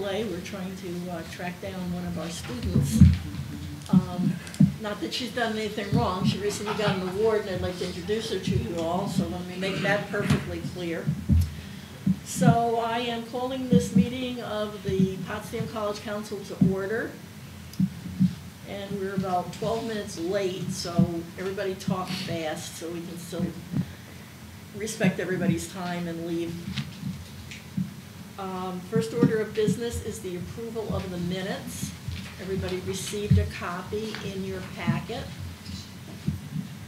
delay. We're trying to track down one of our students. Not that she's done anything wrong. She recently got an award, and I'd like to introduce her to you all, so let me make that perfectly clear. So I am calling this meeting of the Potsdam College Council to order. And we're about 12 minutes late, so everybody talk fast so we can still respect everybody's time and leave. First order of business is the approval of the minutes. Everybody received a copy in your packet.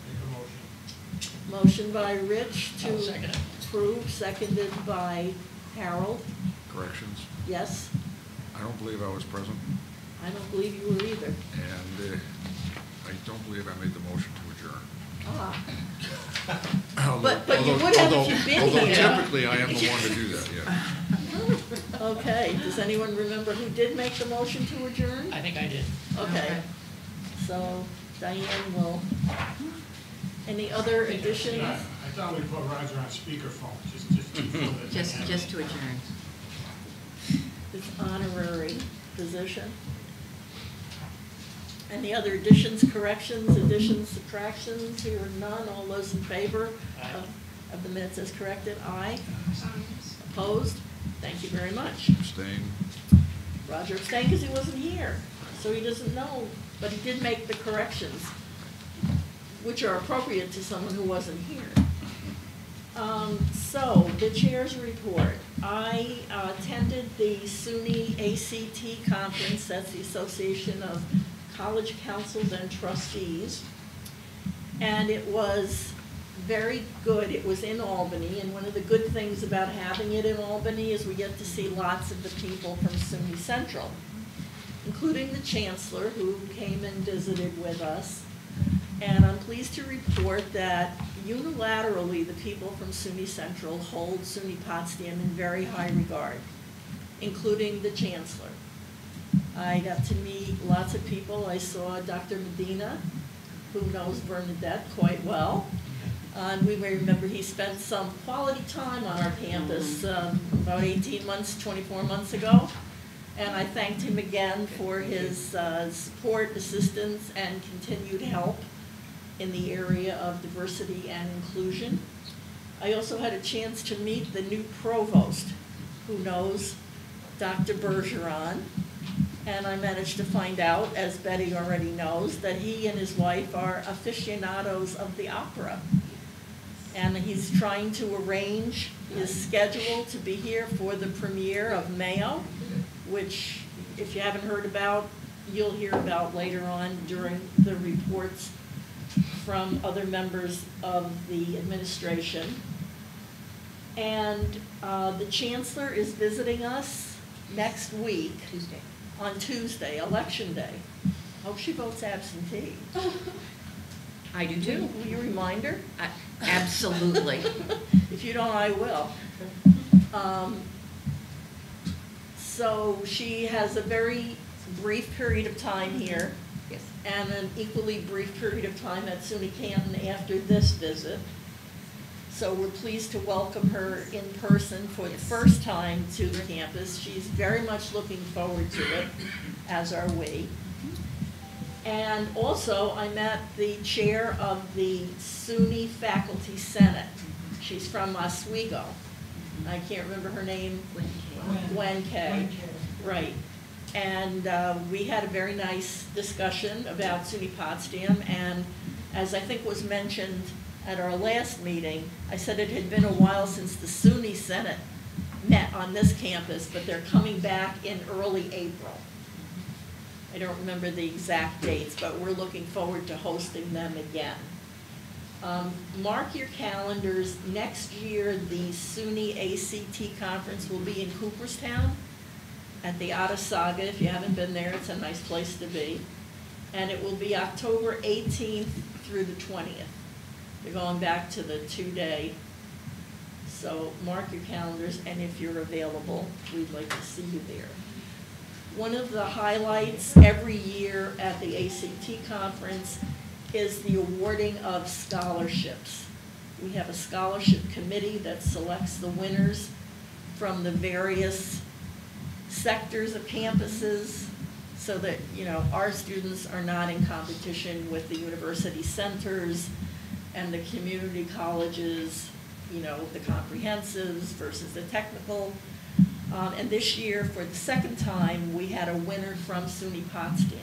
Make a motion. Motion by Rich to Second. approve, seconded by Harold. Corrections. Yes? I don't believe I was present, I don't believe you were either. and I don't believe I made the motion to adjourn. Ah, Although- but you would have if you'd been although here. typically I am the one to do that, yeah. okay. Does anyone remember who did make the motion to adjourn? I think I did. Okay. So Diane will. Any other additions? I thought we put Roger on speakerphone, Just to adjourn. This honorary position. Any other additions, corrections, subtractions? Here are none. All those in favor of the minutes as corrected? Aye. Opposed? Thank you very much. Abstain. Roger abstained because he wasn't here, so he doesn't know, but he did make the corrections, which are appropriate to someone who wasn't here. So, the chair's report. I attended the SUNY ACT conference, that's the Association of College Councils and Trustees, and it was very good. It was in Albany, and one of the good things about having it in Albany is we get to see lots of the people from SUNY Central, including the Chancellor, who came and visited with us. And I'm pleased to report that unilaterally the people from SUNY Central hold SUNY Potsdam in very high regard, including the Chancellor. I got to meet lots of people. I saw Dr. Medina, who knows Bernadette quite well. And we may remember he spent some quality time on our campus about 18 months, 24 months ago. And I thanked him again for his support, assistance, and continued help in the area of diversity and inclusion. I also had a chance to meet the new provost, who knows Dr. Bergeron. And I managed to find out, as Betty already knows, that he and his wife are aficionados of the opera. And he's trying to arrange his schedule to be here for the premiere of Mayo, which, if you haven't heard about, you'll hear about later on during the reports from other members of the administration. And the Chancellor is visiting us next week. On Tuesday, Election Day. Hope she votes absentee. I do too. Will you remind her? Absolutely. If you don't, I will. So she has a very brief period of time here. Yes. And an equally brief period of time at SUNY Canton after this visit. So we're pleased to welcome her in person for the first time to the campus. She's very much looking forward to it, as are we. And also, I met the chair of the SUNY Faculty Senate. She's from Oswego. I can't remember her name. Gwen Kay. Right. And we had a very nice discussion about SUNY Potsdam, and as I think was mentioned at our last meeting, I said it had been a while since the SUNY Senate met on this campus, but they're coming back in early April. I don't remember the exact dates, but we're looking forward to hosting them again. Mark your calendars. Next year, the SUNY ACT conference will be in Cooperstown at the Otta Saga. If you haven't been there, it's a nice place to be. And it will be October 18th through the 20th. They're going back to the 2-day. So mark your calendars, and if you're available, we'd like to see you there. One of the highlights every year at the ACT conference is the awarding of scholarships. We have a scholarship committee that selects the winners from the various sectors of campuses so that, you know, our students are not in competition with the university centers and the community colleges, you know, the comprehensives versus the technical. And this year, for the second time, we had a winner from SUNY Potsdam.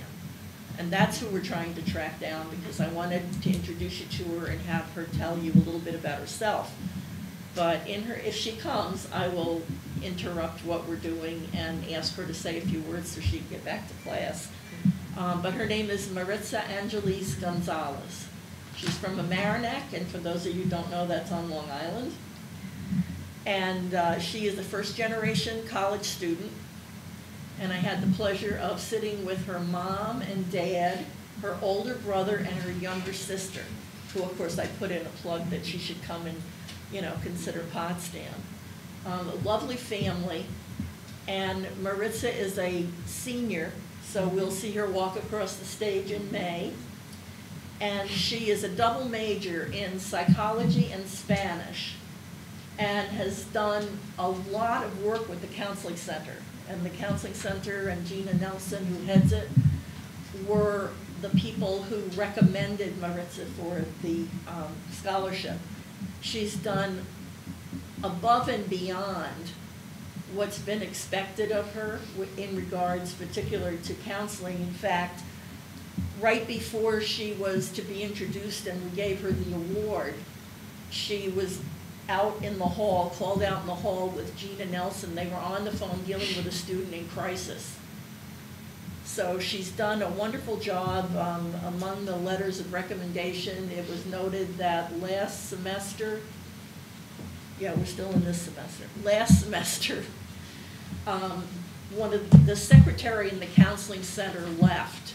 And that's who we're trying to track down, because I wanted to introduce you to her and have her tell you a little bit about herself. But if she comes, I will interrupt what we're doing and ask her to say a few words so she can get back to class. But her name is Maritza Angeles Gonzalez. She's from Mamaroneck, and for those of you who don't know, that's on Long Island. And she is a first-generation college student. And I had the pleasure of sitting with her mom and dad, her older brother, and her younger sister, who, of course, I put in a plug that she should come and, you know, consider Potsdam. A lovely family. And Maritza is a senior, so we'll see her walk across the stage in May. And she is a double major in psychology and Spanish, and has done a lot of work with the Counseling Center. And the Counseling Center and Gina Nelson, who heads it, were the people who recommended Maritza for the scholarship. She's done above and beyond what's been expected of her in regards particularly to counseling. In fact, right before she was to be introduced and we gave her the award, she was out in the hall, called out in the hall with Gina Nelson. They were on the phone dealing with a student in crisis. So she's done a wonderful job. Among the letters of recommendation, it was noted that last semester, yeah, we're still in this semester, last semester, one of the secretary in the Counseling Center left.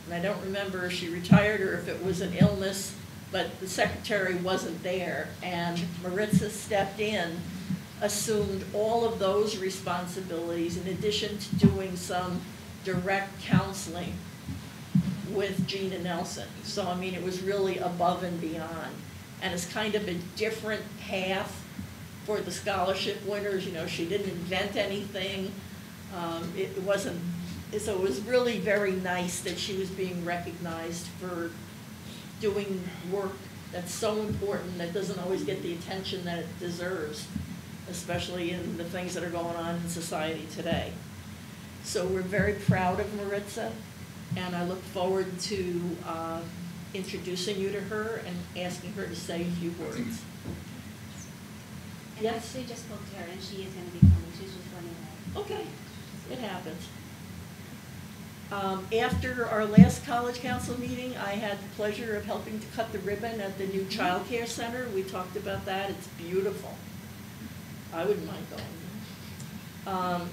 And I don't remember if she retired or if it was an illness, but the secretary wasn't there, and Maritza stepped in, assumed all of those responsibilities in addition to doing some direct counseling with Gina Nelson. So, I mean, it was really above and beyond. And it's kind of a different path for the scholarship winners. You know, she didn't invent anything. It wasn't, so it was really very nice that she was being recognized for doing work that's so important, that doesn't always get the attention that it deserves, especially in the things that are going on in society today. So we're very proud of Maritza, and I look forward to introducing you to her and asking her to say a few words. And Yes? actually just spoke to her, and she is going to be coming. She's just running away. Okay, it happens. After our last college council meeting, I had the pleasure of helping to cut the ribbon at the new child care center. We talked about that. It's beautiful. I wouldn't mind going.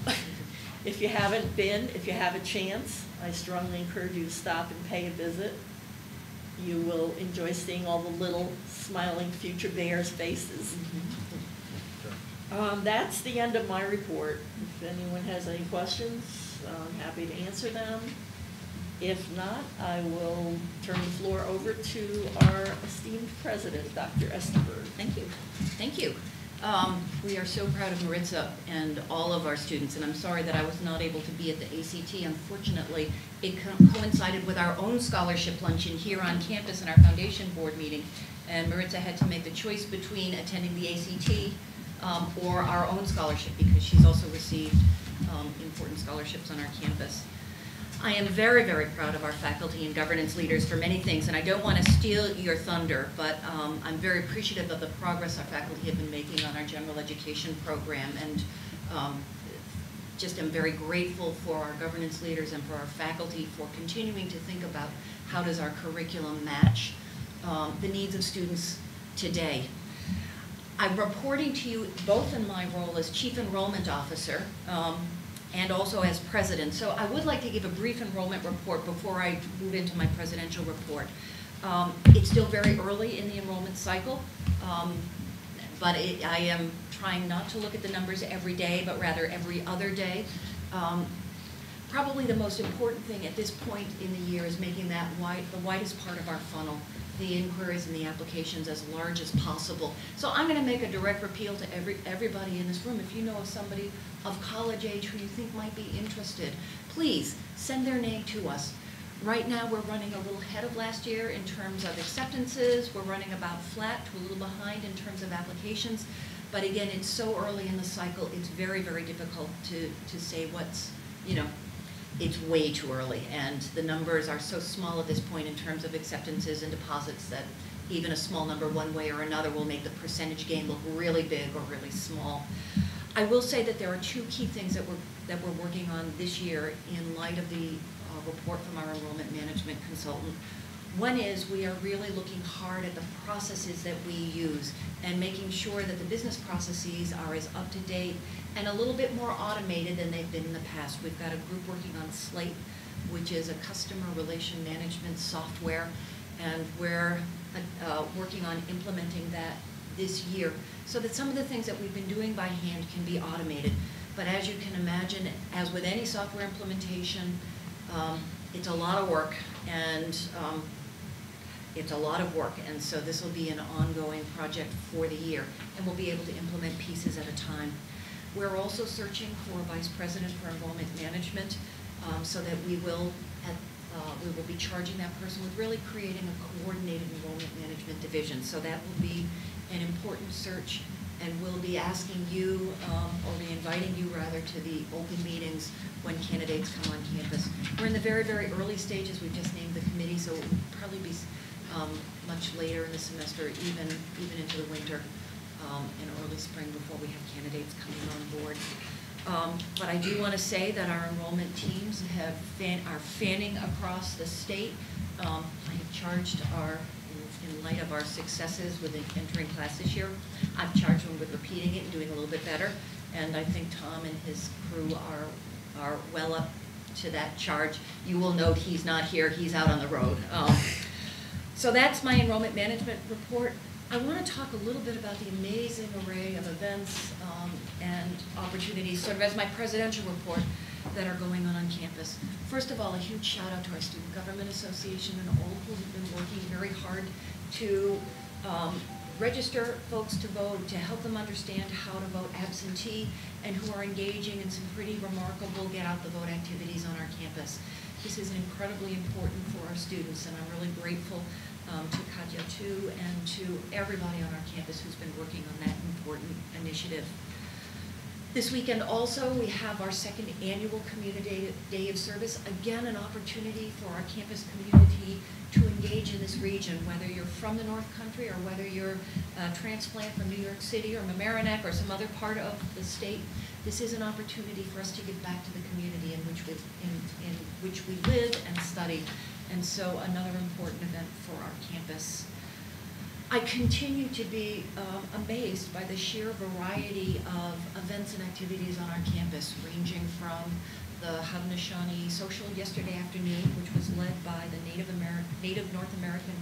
If you haven't been, if you have a chance, I strongly encourage you to stop and pay a visit. You will enjoy seeing all the little smiling future bears' faces. That's the end of my report. If anyone has any questions, I'm happy to answer them. If not, I will turn the floor over to our esteemed president, Dr. Esterberg. Thank you. Thank you. We are so proud of Maritza and all of our students, and I'm sorry that I was not able to be at the ACT. Unfortunately, it coincided with our own scholarship luncheon here on campus in our foundation board meeting, and Maritza had to make the choice between attending the ACT or our own scholarship, because she's also received important scholarships on our campus. I am very, very proud of our faculty and governance leaders for many things, and I don't want to steal your thunder, but I'm very appreciative of the progress our faculty have been making on our general education program, and just am very grateful for our governance leaders and for our faculty for continuing to think about how does our curriculum match the needs of students today. I'm reporting to you both in my role as Chief Enrollment Officer and also as President. So I would like to give a brief enrollment report before I move into my presidential report. It's still very early in the enrollment cycle, but I am trying not to look at the numbers every day, but rather every other day. Probably the most important thing at this point in the year is making that the widest part of our funnel the inquiries and the applications as large as possible. So I'm going to make a direct appeal to everybody in this room. If you know of somebody of college age who you think might be interested, please send their name to us. Right now, we're running a little ahead of last year in terms of acceptances. We're running about flat to a little behind in terms of applications. But again, it's so early in the cycle, it's very, very difficult to say what's, you know, it's way too early. And the numbers are so small at this point in terms of acceptances and deposits that even a small number one way or another will make the percentage gain look really big or really small. I will say that there are two key things that we're working on this year in light of the report from our enrollment management consultant. One is we are really looking hard at the processes that we use and making sure that the business processes are as up to date and a little bit more automated than they've been in the past. We've got a group working on Slate, which is a customer relation management software, and we're working on implementing that this year so that some of the things that we've been doing by hand can be automated. But as you can imagine, as with any software implementation, it's a lot of work, and so this will be an ongoing project for the year, and we'll be able to implement pieces at a time. We're also searching for a vice president for enrollment management, so that we will be charging that person with really creating a coordinated enrollment management division. So that will be an important search, and we'll be asking you, or be inviting you rather, to the open meetings when candidates come on campus. We're in the very, very early stages. We've just named the committee, so it will probably be much later in the semester, even into the winter and early spring before we have candidates coming on board. But I do want to say that our enrollment teams are fanning across the state. I have charged in light of our successes with entering class this year, I've charged them with repeating it and doing a little bit better. And I think Tom and his crew are well up to that charge. You will note he's not here, he's out on the road. So that's my enrollment management report. I want to talk a little bit about the amazing array of events and opportunities, sort of as my presidential report, that are going on campus. First of all, a huge shout out to our Student Government Association and all who have been working very hard to register folks to vote, to help them understand how to vote absentee, and who are engaging in some pretty remarkable get-out-the-vote activities on our campus. This is incredibly important for our students, and I'm really grateful to Katya too, and to everybody on our campus who's been working on that important initiative. This weekend also, we have our second annual Community Day of Service. Again, an opportunity for our campus community to engage in this region, whether you're from the North Country or whether you're a transplant from New York City or Mamaroneck or some other part of the state. This is an opportunity for us to give back to the community in which we live and study. And so another important event for our campus. I continue to be amazed by the sheer variety of events and activities on our campus, ranging from the Haudenosaunee Social yesterday afternoon, which was led by the Native North American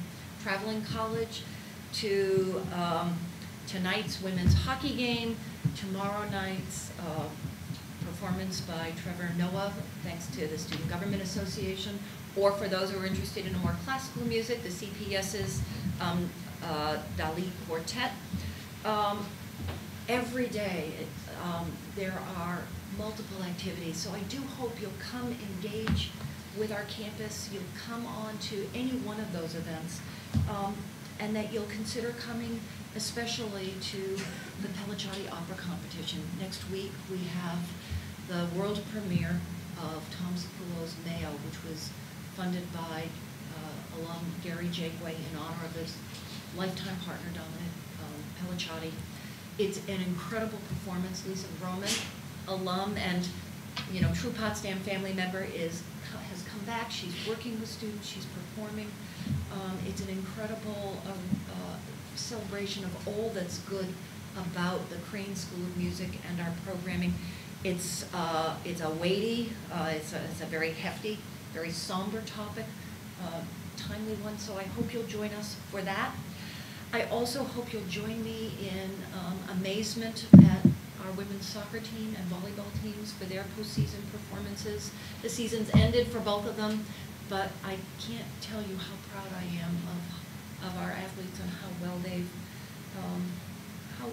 Traveling College, to tonight's women's hockey game, tomorrow night's performance by Trevor Noah, thanks to the Student Government Association, or for those who are interested in more classical music, the CPS's Dali Quartet. Every day there are multiple activities, so I do hope you'll come engage with our campus, you'll come on to any one of those events, and that you'll consider coming especially to the Pellicciati Opera Competition. Next week we have the world premiere of Tom Zapullo's Mayo, which was funded by alum Gary Jakeway in honor of his lifetime partner, Dominic Pellicciati. It's an incredible performance. Lisa Roman, alum and true Potsdam family member, has come back. She's working with students. She's performing. It's an incredible celebration of all that's good about the Crane School of Music and our programming. It's a weighty, it's a very hefty, very somber topic, timely one. So I hope you'll join us for that. I also hope you'll join me in amazement at our women's soccer team and volleyball teams for their postseason performances. The season's ended for both of them, but I can't tell you how proud I am of our athletes and how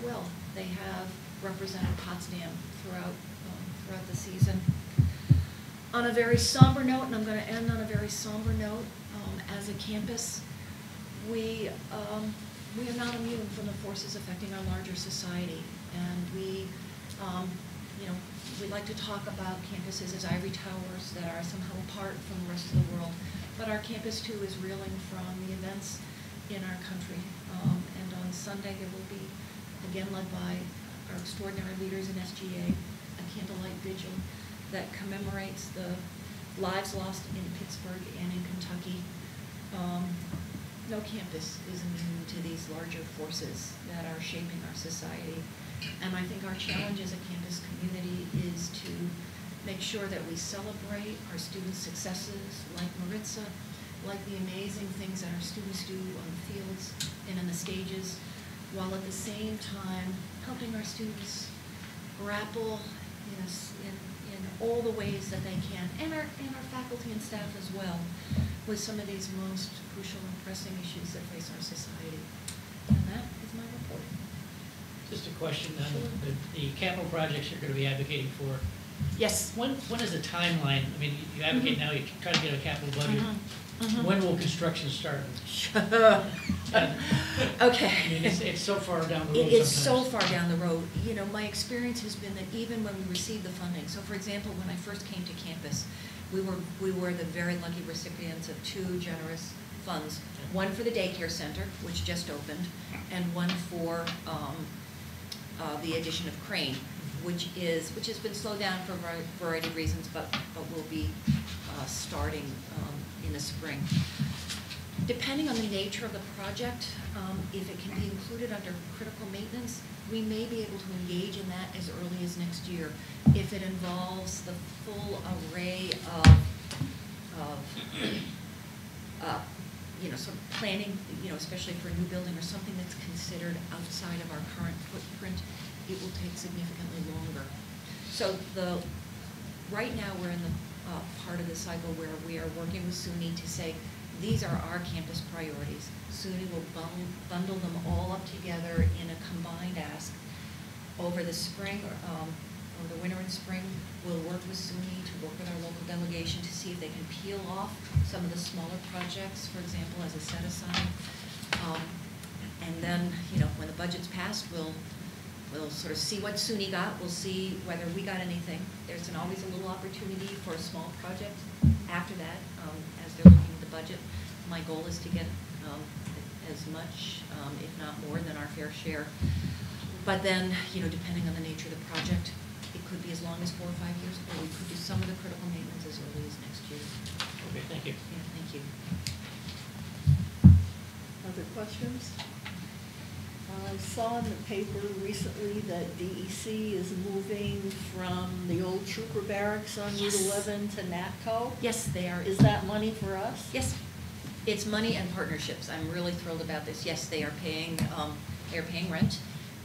well they have represented Potsdam throughout the season. On a very somber note, and I'm going to end on a very somber note, as a campus, we are not immune from the forces affecting our larger society, and we like to talk about campuses as ivory towers that are somehow apart from the rest of the world, but our campus too is reeling from the events in our country. And on Sunday there will be, again led by our extraordinary leaders in SGA, a candlelight vigil that commemorates the lives lost in Pittsburgh and in Kentucky. No campus is immune to these larger forces that are shaping our society. And I think our challenge as a campus community is to make sure that we celebrate our students' successes, like Maritza, like the amazing things that our students do on the fields and in the stages, while at the same time helping our students grapple in all the ways that they can, and our faculty and staff as well, with some of these most crucial and pressing issues that face our society. And that is my report. Just a question on Sure. the capital projects you're going to be advocating for. Yes. When is the timeline? I mean, you advocate now, you try to get a capital budget. When will construction start? Okay. I mean, it's so far down the road It is so sometimes. far down the road. You know, my experience has been that even when we received the funding, so for example, when I first came to campus, we were the very lucky recipients of two generous funds, one for the daycare center, which just opened, and one for the addition of Crane, which has been slowed down for a variety of reasons, but will be starting in the spring. Depending on the nature of the project, if it can be included under critical maintenance, we may be able to engage in that as early as next year. If it involves the full array of sort of planning, especially for a new building or something that's considered outside of our current footprint, it will take significantly longer. So right now we're in the part of the cycle where we are working with SUNY to say, these are our campus priorities. SUNY will bundle them all up together in a combined ask. Over the spring, over the winter and spring, we'll work with SUNY to work with our local delegation to see if they can peel off some of the smaller projects, for example, as a set-aside. And then, when the budget's passed, we'll sort of see what SUNY got. We'll see whether we got anything. There's always a little opportunity for a small project after that, as they're looking at the budget. My goal is to get as much, if not more, than our fair share. But then, depending on the nature of the project, it could be as long as 4 or 5 years, or we could do some of the critical maintenance as early as next year. Okay, thank you. Yeah, thank you. Other questions? I saw in the paper recently that DEC is moving from the old trooper barracks on Route Yes. 11 to NATCO. Yes, they are. Is that money for us? Yes, it's money and partnerships. I'm really thrilled about this. Yes, they are paying rent,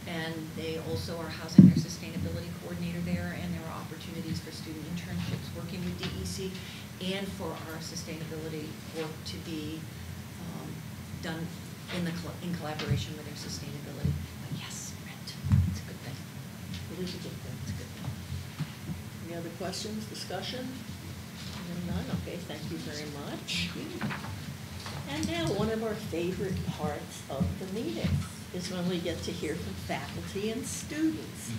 and they also are housing their sustainability coordinator there, and there are opportunities for student internships working with DEC, and for our sustainability work to be done in collaboration with their sustainability. But yes, rent, it's a good thing. It is a good thing. It's a good thing. Any other questions, discussion? None? Okay, thank you very much. And now, one of our favorite parts of the meeting is when we get to hear from faculty and students.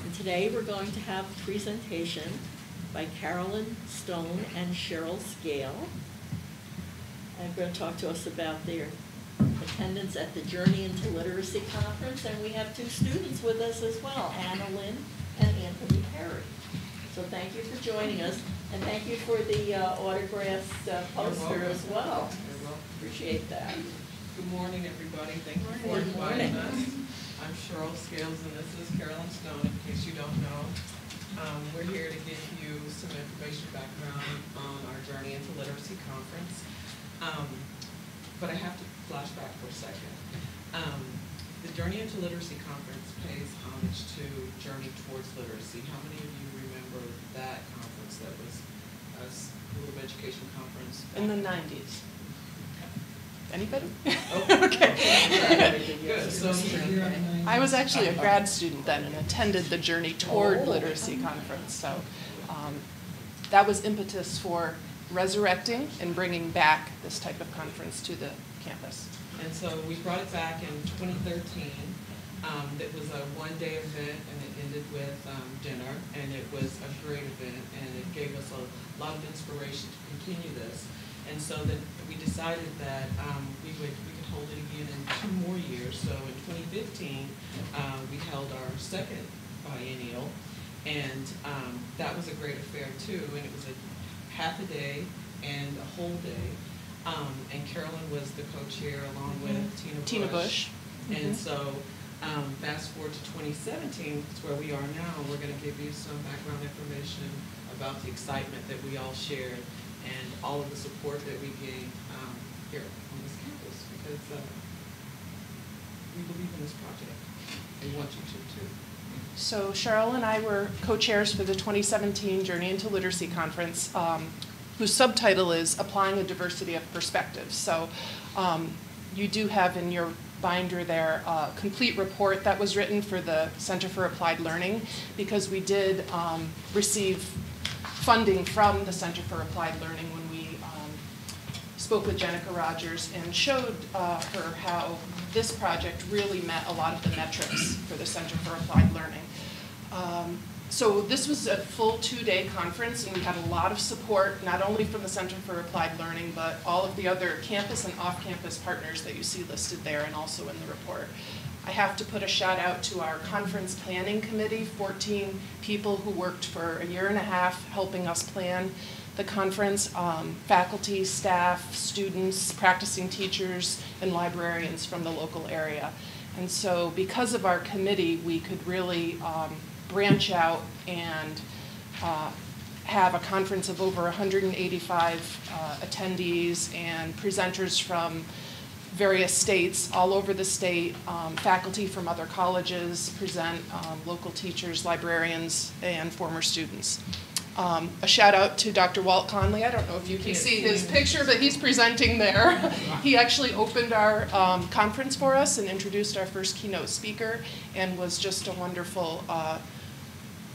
And today, we're going to have a presentation by Carolyn Stone and Cheryl Scale. And they're going to talk to us about their attendance at the Journey into Literacy Conference, and we have two students with us as well, Anna Lynn and Anthony Perry. So thank you for joining us, and thank you for the autographed poster as well. Appreciate that. Good morning, everybody. Thank you for Good morning. inviting us. I'm Cheryl Scales, and this is Carolyn Stone, in case you don't know. We're here to give you some information background on our Journey into Literacy Conference. But I have to flash back for a second. The Journey into Literacy Conference pays homage to Journey Towards Literacy. How many of you remember that conference? That was a school of education conference? In the 90s. Anybody? Okay. Good. So, I was actually a grad student then and attended the Journey Toward Literacy Conference. So that was impetus for resurrecting and bringing back this type of conference to the campus. and so we brought it back in 2013. It was a one-day event, and it ended with dinner, and it was a great event, and it gave us a lot of inspiration to continue this. And so then we decided that we could hold it again in 2 more years. So in 2015, we held our second biennial, and that was a great affair too. And it was a half a day and a whole day. And Carolyn was the co-chair along with Tina Bush. And so fast forward to 2017, it's where we are now. We're going to give you some background information about the excitement that we all shared and all of the support that we gave here on this campus, because we believe in this project. We want you to too. So Cheryl and I were co-chairs for the 2017 Journey into Literacy Conference, whose subtitle is Applying a Diversity of Perspectives. So you do have in your binder there a complete report that was written for the Center for Applied Learning, because we did receive funding from the Center for Applied Learning when we spoke with Jenica Rogers and showed her how this project really met a lot of the metrics for the Center for Applied Learning. So this was a full 2-day conference, and we had a lot of support, not only from the Center for Applied Learning, but all of the other campus and off-campus partners that you see listed there and also in the report. I have to put a shout out to our conference planning committee, 14 people who worked for a 1.5 years helping us plan the conference, faculty, staff, students, practicing teachers, and librarians from the local area. And so because of our committee, we could really branch out and have a conference of over 185 attendees and presenters from various states, all over the state, faculty from other colleges present, local teachers, librarians, and former students. A shout out to Dr. Walt Conley. I don't know if you can see his picture, but he's presenting there. He actually opened our conference for us and introduced our first keynote speaker, and was just a wonderful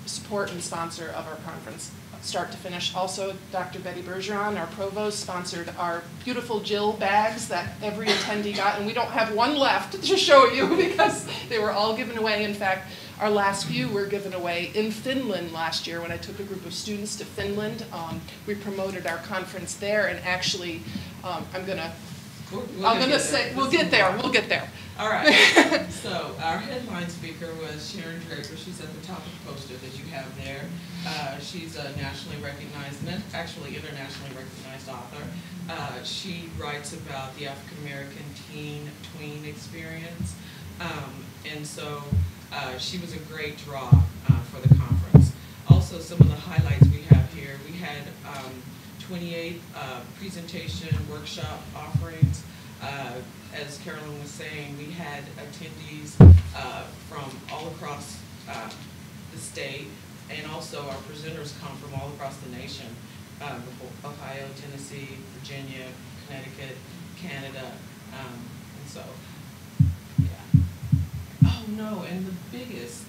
support and sponsor of our conference, start to finish. Also, Dr. Betty Bergeron, our provost, sponsored our beautiful Jill bags that every attendee got, and we don't have one left to show you because they were all given away. In fact, our last few were given away in Finland last year when I took a group of students to Finland. We promoted our conference there, and actually, I'm gonna say, we'll get there. All right. So our headline speaker was Sharon Draper. She's at the top of the poster that you have there. She's a nationally recognized, actually internationally recognized author. She writes about the African American teen-tween experience. And so she was a great draw for the conference. Also, some of the highlights we have here, we had 28 presentation workshop offerings. As Carolyn was saying, we had attendees from all across the state, and also our presenters come from all across the nation, Ohio, Tennessee, Virginia, Connecticut, Canada, and so, yeah. Oh no, and the biggest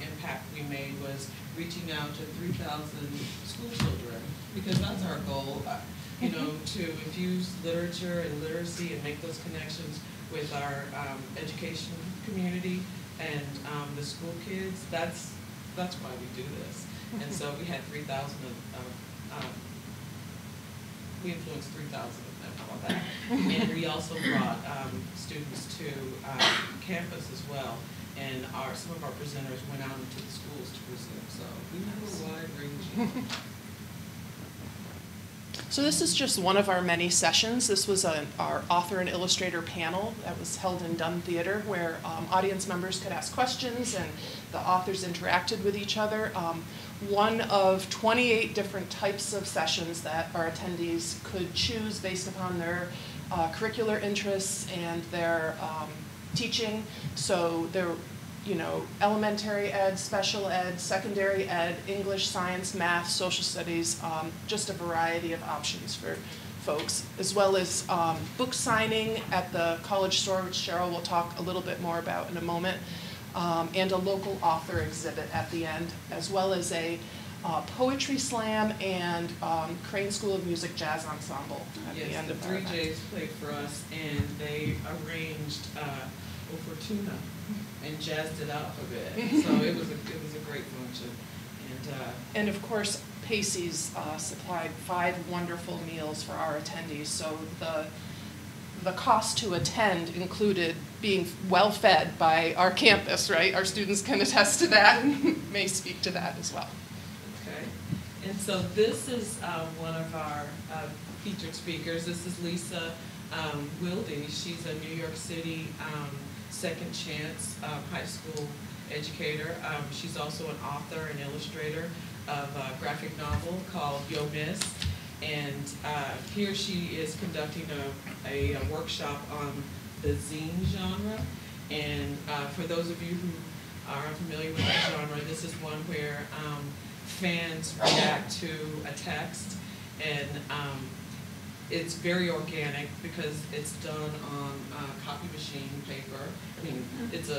impact we made was reaching out to 3,000 school children, because that's our goal. You know, to infuse literature and literacy and make those connections with our education community and the school kids. That's why we do this. And so we had 3,000 we influenced 3,000 of them. How about that? And we also brought students to campus as well. And some of our presenters went out into the schools to present. So we have a wide range. So this is just one of our many sessions. This was our author and illustrator panel that was held in Dunn Theater, where audience members could ask questions and the authors interacted with each other. One of 28 different types of sessions that our attendees could choose based upon their curricular interests and their teaching. So there, elementary ed, special ed, secondary ed, English, science, math, social studies, just a variety of options folks, as well as book signing at the college store, which Cheryl will talk a little bit more about in a moment, and a local author exhibit at the end, as well as a poetry slam and Crane School of Music Jazz Ensemble at the end of our Yes, event. the 3 J's played for us, and they arranged over tuna and jazzed it up a bit. So it was a great function. And of course, Pacey's supplied 5 wonderful meals for our attendees. So the cost to attend included being well fed by our campus, right? Our students can attest to that and may speak to that as well. Okay, and so this is one of our featured speakers. This is Lisa Wilde. She's a New York City second chance high school educator. She's also an author and illustrator of a graphic novel called Yo Miss. And here she is conducting a workshop on the zine genre. And for those of you who are unfamiliar with that genre, this is one where fans react to a text, and it's very organic because it's done on copy machine paper. I mean, it's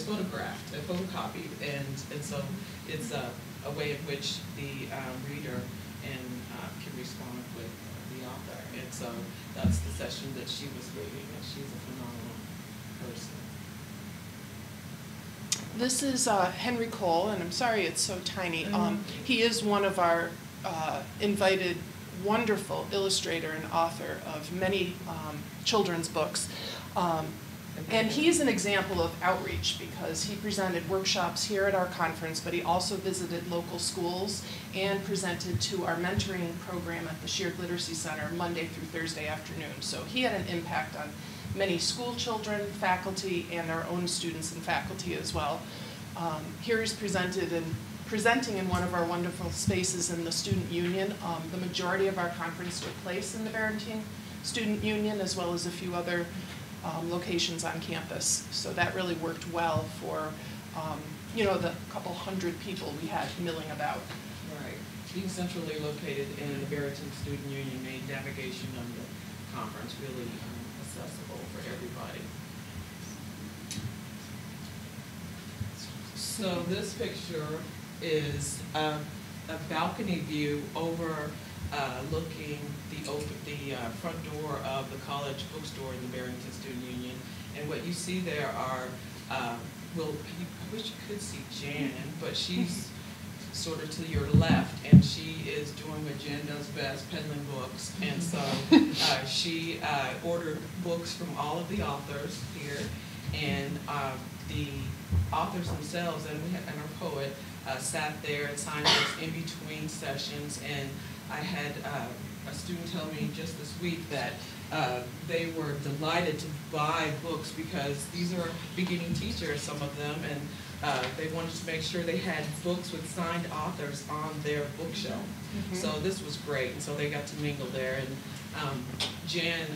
photographed and photocopied, and so it's a way in which the reader can respond with the author. And so that's the session that she was leading, and she's a phenomenal person. This is Henry Cole, and I'm sorry it's so tiny. He is one of our invited wonderful illustrator and author of many children's books. And he's an example of outreach because he presented workshops here at our conference, but he also visited local schools and presented to our mentoring program at the Shared Literacy Center Monday through Thursday afternoon. So he had an impact on many school children, faculty, and our own students and faculty as well. Here he's presenting in one of our wonderful spaces in the Student Union. The majority of our conference took place in the Barrington Student Union, as well as a few other locations on campus. So that really worked well for, the couple hundred people we had milling about. Right. Being centrally located in the Barrington Student Union made navigation of the conference really accessible for everybody. So this picture is a balcony view over looking the front door of the college bookstore in the Barrington Student Union. And what you see there are, I wish you could see Jan, but she's sort of to your left, and she is doing what Jan does best, peddling books. And so she ordered books from all of the authors here, and the authors themselves and our poet sat there and signed books in between sessions. And I had a student tell me just this week that they were delighted to buy books because these are beginning teachers, some of them, and they wanted to make sure they had books with signed authors on their bookshelf. So this was great, and so they got to mingle there. And Jan,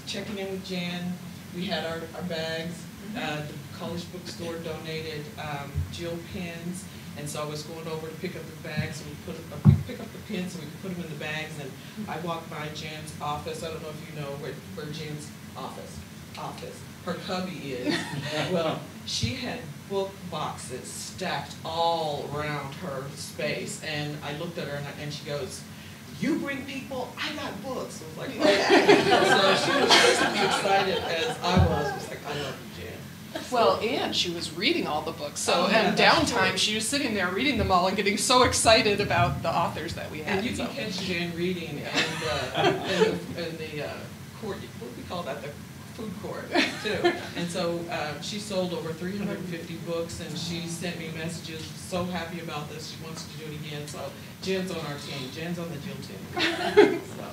checking in with Jan, we had our bags. The college bookstore donated Jill pins, and so I was going over to pick up the bags, and we pick up the pins so we could put them in the bags. And I walked by Jan's office. I don't know if you know where Jan's office, her cubby is. Well, she had book boxes stacked all around her space, and I looked at her and she goes, "You bring people, I got books." I was like, oh. So she was just as excited as I was. I was like, I love you, Jan. Well, and she was reading all the books. So yeah, in that's downtime, true. we was sitting there reading them all and getting so excited about the authors that we had. And you can catch Jan reading in the court, what do we call that, the food court, too. And so she sold over 350 books, and she sent me messages, so happy about this, she wants to do it again. So Jan's on our team, Jan's on the Jill team. So.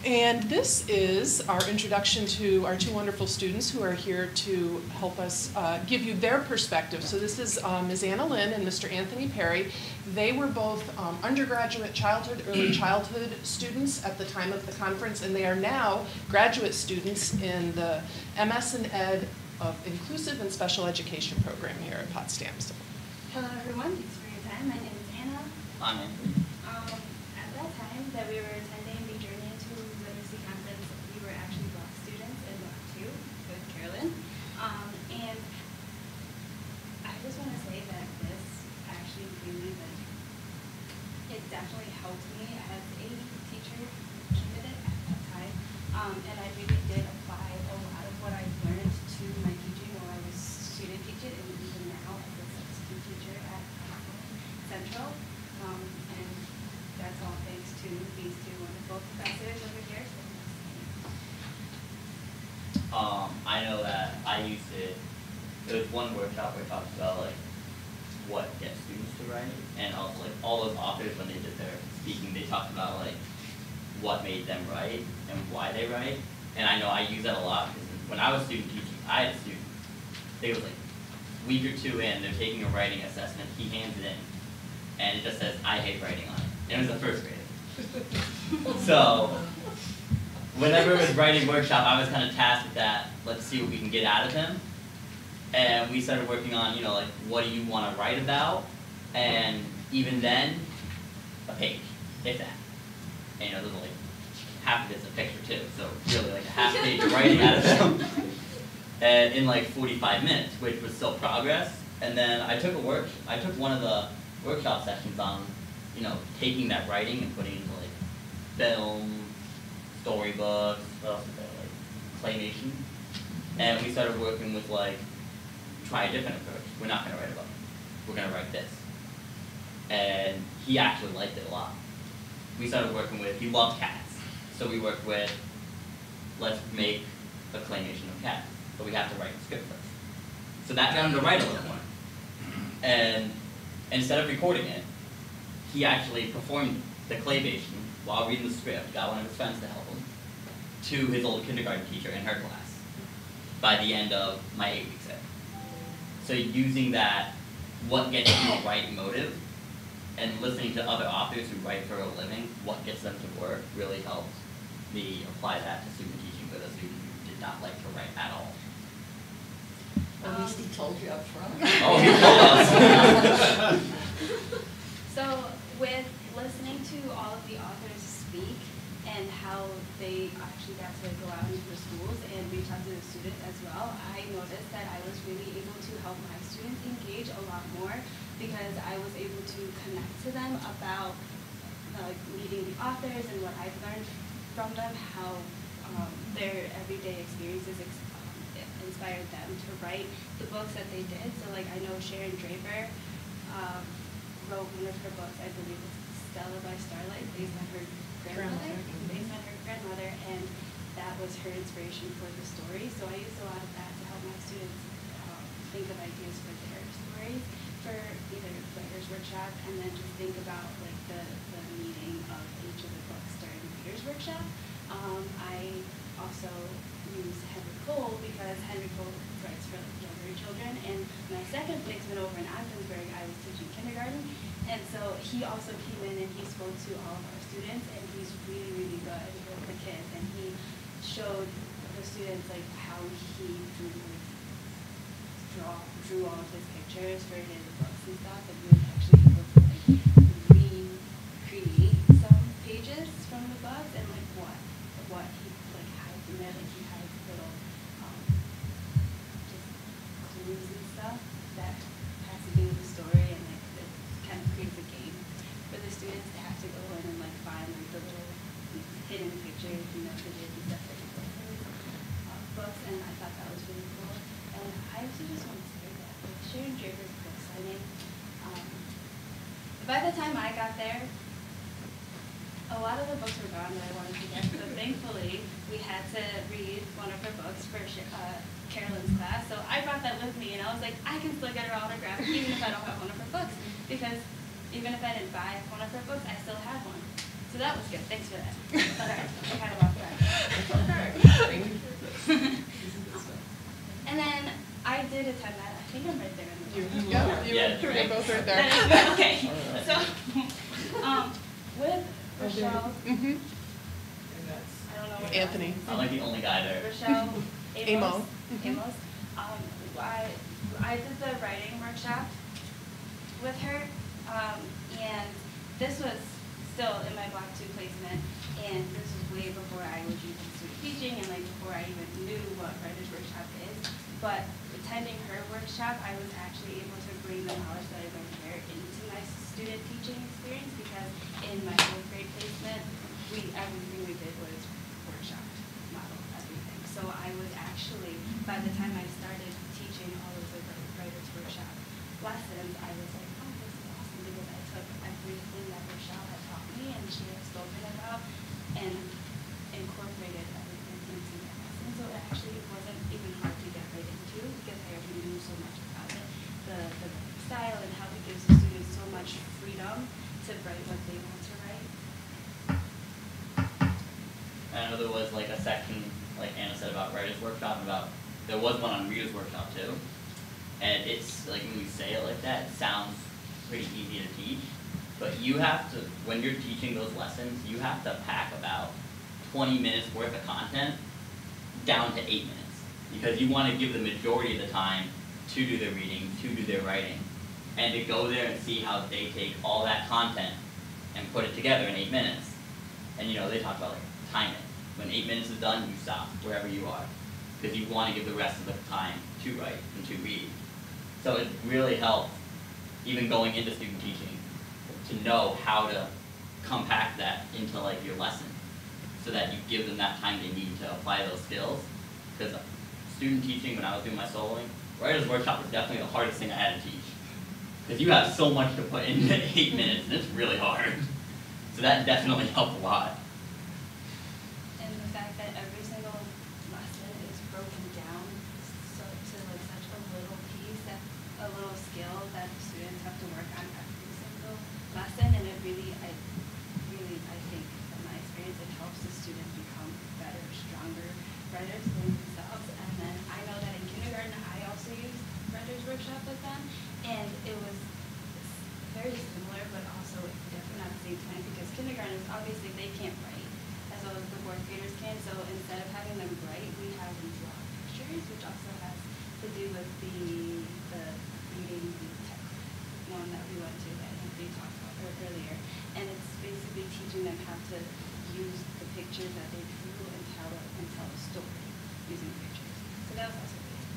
And this is our introduction to our two wonderful students who are here to help us give you their perspective. So this is Ms. Anna Lynn and Mr. Anthony Perry. They were both undergraduate childhood, early childhood students at the time of the conference, and they are now graduate students in the MS and Ed of Inclusive and Special Education program here at Potsdam. So. Hello everyone, thanks for your time. My name is Anna. I'm Anthony. At that time that we were definitely helped me as a teacher candidate at that time. And I really did apply a lot of what I learned to my teaching while I was student teaching, and even now as a substitute teacher at Central. And that's all thanks to these two wonderful professors over here. I know that I used it. There was one workshop where it talked about like what gets students to write, and also like all those authors when they did their speaking, they talked about like what made them write and why they write. And I know I use that a lot because when I was student teaching, I had a student. They was like a week or two in, they're taking a writing assessment. He hands it in, and it just says I hate writing on it. And it was a first grader. So whenever it was writing workshop, I was kind of tasked with that. Let's see what we can get out of him. And we started working on, like, what do you want to write about? And even then, a page, if that. And, there's like half of it's a picture too. So really like a half page of writing out of him. And in like 45 minutes, which was still progress. And then I took one of the workshop sessions on, taking that writing and putting it into like film, storybooks, what else is there, like claymation. And we started working with like, try a different approach. We're not gonna write a book. We're gonna write this. And he actually liked it a lot. We started working with, he loved cats. So we worked with, let's make a claymation of cats. But we have to write the script first. So that got him to write a little more. And instead of recording it, he actually performed the claymation while reading the script, got one of his friends to help him, to his old kindergarten teacher in her class by the end of my 8 weeks there. So using that, what gets you to write motive, and listening to other authors who write for a living, what gets them to work, really helped me apply that to student teaching with a student who did not like to write at all. At least he told you up front. Oh, he told us. So with listening to all of the authors speak and how they actually got to go out into the schools and reach out to the students as well, I noticed that I was really able to help my students engage a lot more because I was able to connect to them about meeting the authors and what I've learned from them, how their everyday experiences inspired them to write the books that they did. So like I know Sharon Draper wrote one of her books, I believe it's Stella by Starlight, based on her grandmother, and that was her inspiration for the story. So I used a lot of that to help my students think of ideas for their stories for either writer's workshop, and then just think about like the meaning of each of the books during the reader's workshop. I also use Henry Cole because Henry Cole writes for younger children, and my second placement over in Ogdensburg, I was teaching kindergarten, and so he also came in and he spoke to all of our students, and he's really, really good with the kids, and he showed the students like how he drew all of his pictures for his books and stuff, and he was actually able to like recreate some pages from the books and like what he like hides in there, like he hides little just clues and stuff that has to do with the story, and like it kind of creates a game for the students to have to go in and like find like the little hidden pictures and messages and stuff that he puts in his books, and I thought that was really cool. And I also just want to say that like Sharon Draper's book signing, by the time I got there, a lot of the books were gone that I wanted to get, so thankfully we had to read one of her books for Carolyn's class, so I brought that with me, and I was like, I can still get her autograph even if I don't have one of her books, because even if I didn't buy one of her books, I still had one. So that was good, thanks for that. Sorry, I kind of lost track. And then I did attend that, I think I'm right there in the You're both right there. Okay, so with Rochelle, Mm-hmm. I don't know what Anthony. I'm like the only guy there. Rochelle Amos. Amos. I did the writing workshop with her, and this was still in my Block 2 placement, and this was way before I was even student teaching and like before I even knew what writer's workshop is. But attending her workshop, I was actually able to bring the knowledge that I learned here into my student teaching experience, because by the time I started teaching all of the writers workshop lessons, I was like, oh, this is awesome, because I took everything that Rochelle had taught me and she had spoken about and incorporated everything into my lesson. So it actually wasn't even hard to get right into because I already knew so much about it. The style and how it gives the students so much freedom to write what they want to write. I know there was like a section, like Anna said about writer's workshop, there was one on reader's workshop too. And it's like when you say it like that, it sounds pretty easy to teach. But you have to, when you're teaching those lessons, you have to pack about 20 minutes worth of content down to 8 minutes. Because you want to give the majority of the time to do their reading, to do their writing, and to go there and see how they take all that content and put it together in 8 minutes. And you know, they talk about like time it. When 8 minutes is done, you stop wherever you are. Because you want to give the rest of the time to write and to read. So it really helps, even going into student teaching, to know how to compact that into like your lesson, so that you give them that time they need to apply those skills. Because student teaching, when I was doing my soloing, writer's workshop was definitely the hardest thing I had to teach. Because you have so much to put into 8 minutes, and it's really hard. So that definitely helped a lot. And the fact that every single lesson is broken down so to like such a little piece, that a little skill that the students have to work on every single lesson, and it really, I think from my experience, it helps the students become better, stronger writers than themselves. And then I know that in kindergarten, I also used writer's workshop with them, and it was very similar, but also different at the same time, because kindergartners, obviously, they can't write as well as the fourth graders can, so instead of having them write, we have them draw pictures, which also has to do with the reading the text one that we went to that I think they talked about earlier. And it's basically teaching them how to use the pictures that they drew and tell a story using pictures. So that was also good.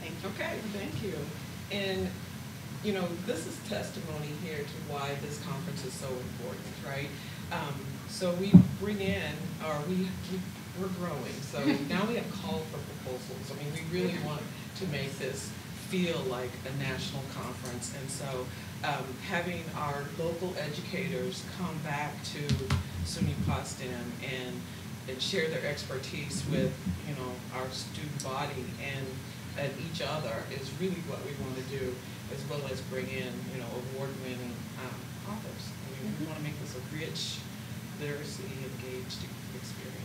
Thank you. Okay, thank you. And, you know, this is testimony here to why this conference is so important, right? So we bring in, we're growing, so now we have call for proposals. I mean, we really want to make this feel like a national conference, and so having our local educators come back to SUNY Potsdam and share their expertise with, you know, our student body and each other is really what we want to do, as well as bring in, you know, award-winning authors. I mean, we want to make this a rich, literacy-engaged experience.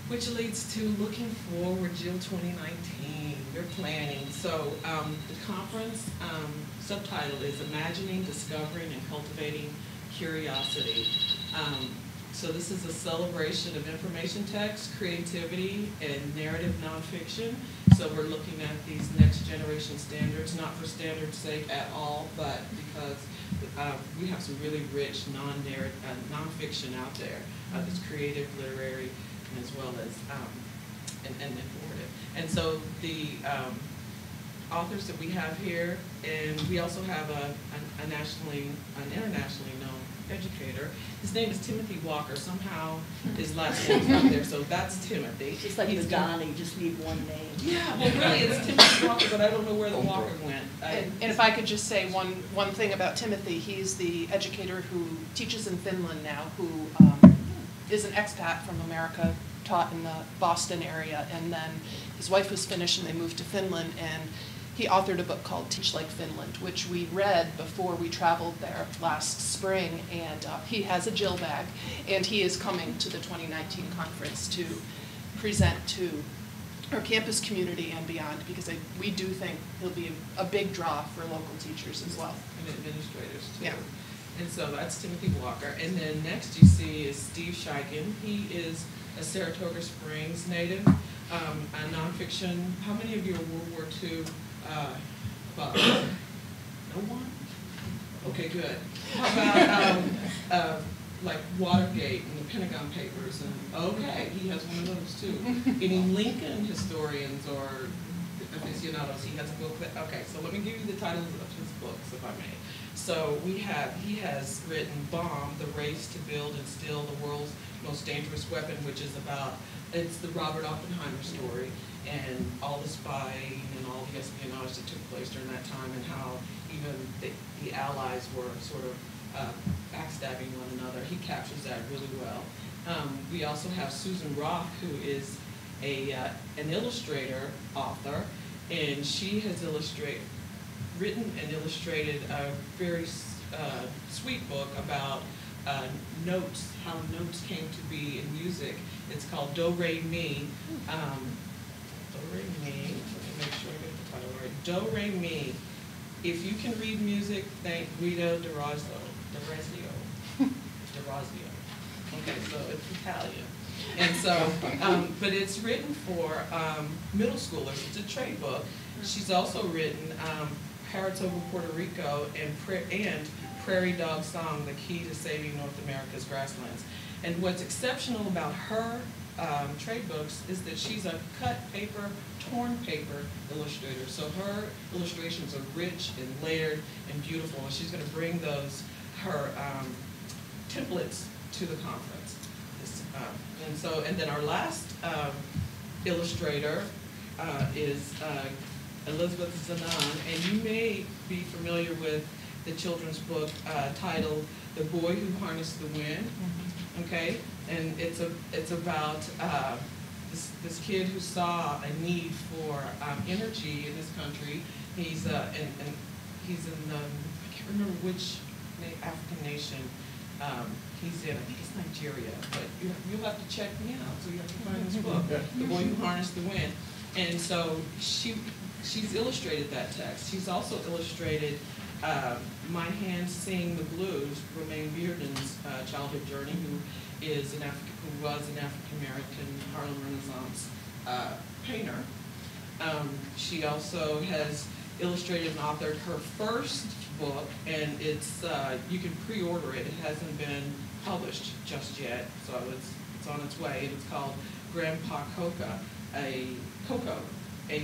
Which leads to looking forward, Jill 2019, we're planning. So the conference subtitle is Imagining, Discovering, and Cultivating Curiosity. So this is a celebration of information text, creativity, and narrative nonfiction. So we're looking at these next generation standards, not for standards' sake at all, but because we have some really rich nonfiction out there that's creative, literary, and as well as and informative. And so the authors that we have here, and we also have an internationally known educator. His name is Timothy Walker. Somehow his last name's not there, so that's Timothy. Just like the Donnie, just need one name. Yeah, well, really, it's Timothy Walker, but I don't know where the Walker went. And if I could just say one thing about Timothy, he's the educator who teaches in Finland now, who is an expat from America, taught in the Boston area, and then his wife was Finnish and they moved to Finland, and he authored a book called Teach Like Finland, which we read before we traveled there last spring, and he has a Jill bag, and he is coming to the 2019 conference to present to our campus community and beyond, because we do think he'll be a big draw for local teachers as well. And administrators too. Yeah. And so that's Timothy Walker. And then next you see is Steve Shiken. He is a Saratoga Springs native, a nonfiction. How many of you are World War II buffs? No one? Okay, good. How about like Watergate and the Pentagon Papers? And okay, he has one of those too. Any Lincoln historians or aficionados. He has a book that, okay, so let me give you the titles of his books, if I may. So he has written Bomb, The Race to Build and Steal the World's Most Dangerous Weapon, which is about, it's the Robert Oppenheimer story and all the spying and all the espionage that took place during that time and how even the Allies were sort of backstabbing one another. He captures that really well. We also have Susan Rock, who is an illustrator, author, and she has written and illustrated a very sweet book about notes, how notes came to be in music. It's called Do Re Mi. Do Re Mi, let me make sure I get the title right. Do Re Mi. If you can read music, thank Guido d'Orazio. Okay, so it's Italian. And so, but it's written for middle schoolers. It's a trade book. She's also written Parrots Over Puerto Rico and Prairie Dog Song, The Key to Saving North America's Grasslands. And what's exceptional about her trade books is that she's a cut paper, torn paper illustrator. So her illustrations are rich and layered and beautiful, and she's going to bring her templates to the conference. And then our last illustrator is Elizabeth Zanon, and you may be familiar with the children's book titled "The Boy Who Harnessed the Wind." Okay, and it's about this kid who saw a need for energy in this country. He's he's in I can't remember which African nation he's in. I think it's Nigeria, but you'll have to check me out. So you have to find this book, "The Boy Who Harnessed the Wind," and so she's illustrated that text. She's also illustrated My Hands Sing the Blues, Romaine Bearden's childhood journey, who was an African American Harlem Renaissance painter. She also has illustrated and authored her first book, and it's you can pre-order it. It hasn't been published just yet, so it's on its way. And it's called Grandpa Coco, a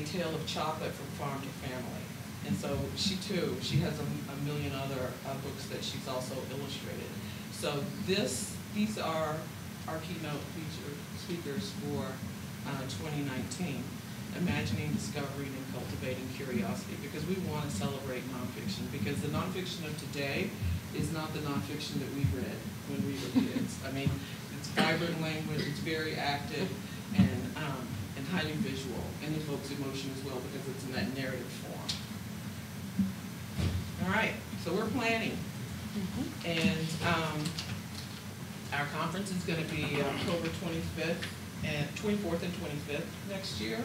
tale of chocolate from farm to family. And so she has a million other books that she's also illustrated. So these are our keynote speakers for 2019. Imagining, discovering, and cultivating curiosity, because we want to celebrate nonfiction, because the nonfiction of today is not the nonfiction that we read when we were kids. I mean, it's vibrant language, it's very active, and highly visual, and evokes emotion as well because it's in that narrative form. All right, so we're planning, and our conference is going to be October 24th and 25th next year.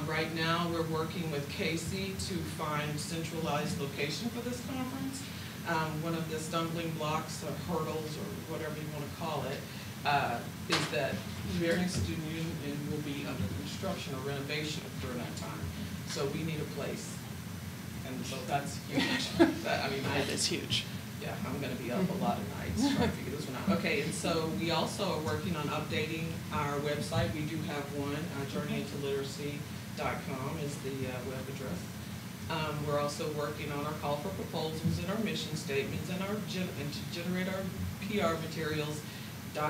Right now, we're working with Casey to find centralized location for this conference. One of the stumbling blocks or hurdles or whatever you want to call it is that various student union will be under construction or renovation during that time. So we need a place. And so that's huge. That is huge. Yeah, I'm going to be up a lot of nights trying to figure this one out. Okay, and so we also are working on updating our website. We do have one, journeyintoliteracy.com is the web address. We're also working on our call for proposals and our mission statements and to generate our PR materials, ... The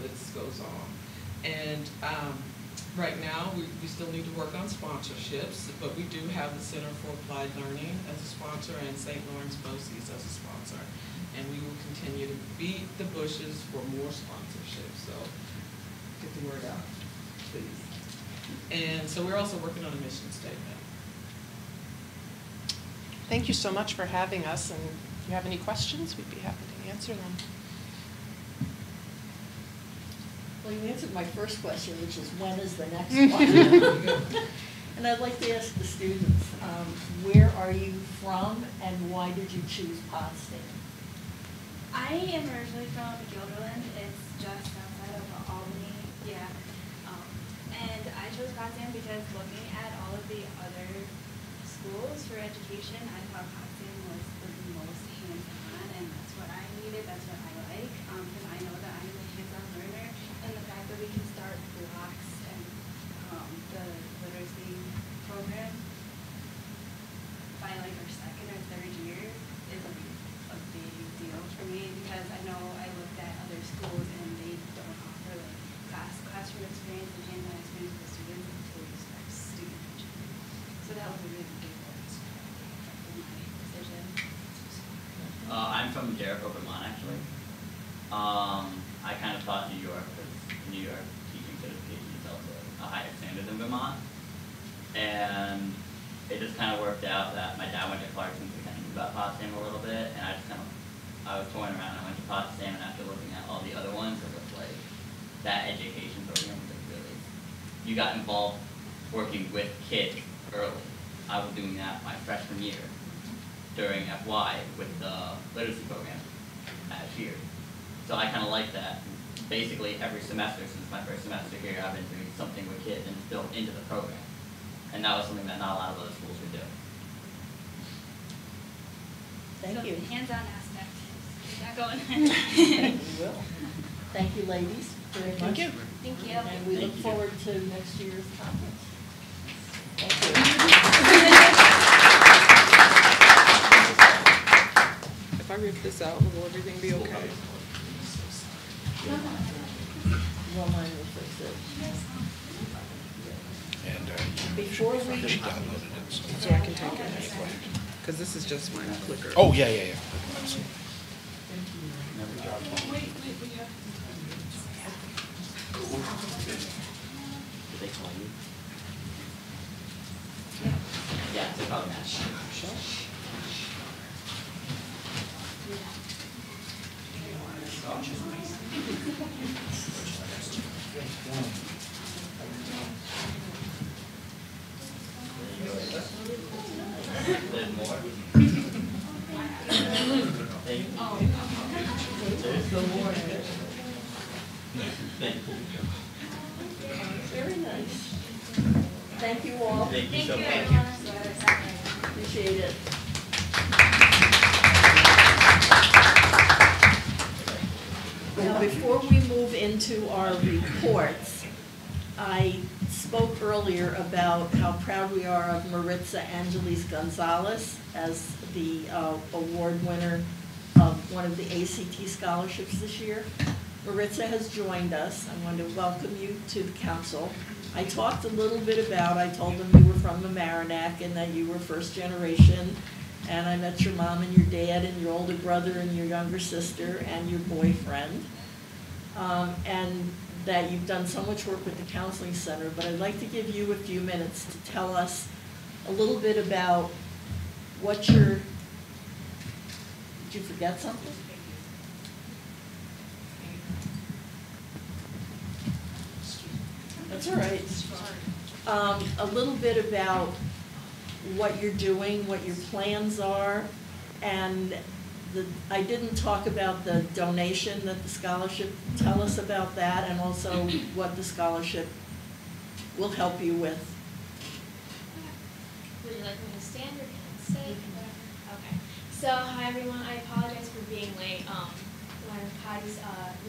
list goes on. And right now, we still need to work on sponsorships, but we do have the Center for Applied Learning as a sponsor and St. Lawrence BOCES as a sponsor. And we will continue to beat the bushes for more sponsorships, so get the word out, please. And so we're also working on a mission statement. Thank you so much for having us, and if you have any questions, we'd be happy to answer them. Well, you answered my first question, which is when is the next one? And I'd like to ask the students, where are you from and why did you choose Potsdam? I am originally from Guilderland. It's just outside of Albany. Yeah. And I chose Potsdam because looking at all of the other schools for education, I thought Potsdam was the most hands-on, and that's what I needed, that's what I like, because I know that I'm a hands-on learner, and the fact that we can start blocks and the literacy program I'm from Jericho, Vermont, actually. I kind of thought New York, because New York teaching certification is also a higher standard than Vermont. And it just kind of worked out that my dad went to Clarkson, so we kind of knew about Potsdam a little bit, and I was touring around, I went to Potsdam, and after looking at all the other ones, it was like, that education program was like really, you got involved working with kids early. I was doing that my freshman year during FY with the literacy program at Shear. So I kind of like that. Basically every semester since my first semester here, I've been doing something with kids and it's built into the program. And that was something that not a lot of other schools would do. Thank So you. the hands-on aspect, is that going? We will. Thank you, ladies, very much. Thank you. Thank you. And we look Thank you. forward to next year's conference. Thank If I rip this out, will everything be okay? you. Well, mine will fix it. And Before we, she downloaded it. So I can take it. Because this is just my clicker. Oh, yeah. Did they call you? Yeah, they probably matched. There's more. There's still more. Thank you. very nice. Thank you all. Thank you so much. Appreciate it. Now, before we move into our reports, I spoke earlier about how proud we are of Maritza Angeles Gonzalez as the award winner of one of the ACT scholarships this year. Maritza has joined us. I want to welcome you to the council. I talked a little bit about, I told them you were from Mamaroneck and that you were first generation. And I met your mom and your dad and your older brother and your younger sister and your boyfriend. And that you've done so much work with the counseling center, but I'd like to give you a few minutes to tell us a little bit about what your, did you forget something? That's all right. A little bit about what you're doing, what your plans are, and I didn't talk about the donation that the scholarship, tell us about that, and also what the scholarship will help you with. Would you like me to stand or can I sit? Okay. So, hi everyone. I apologize for being late. When Patty's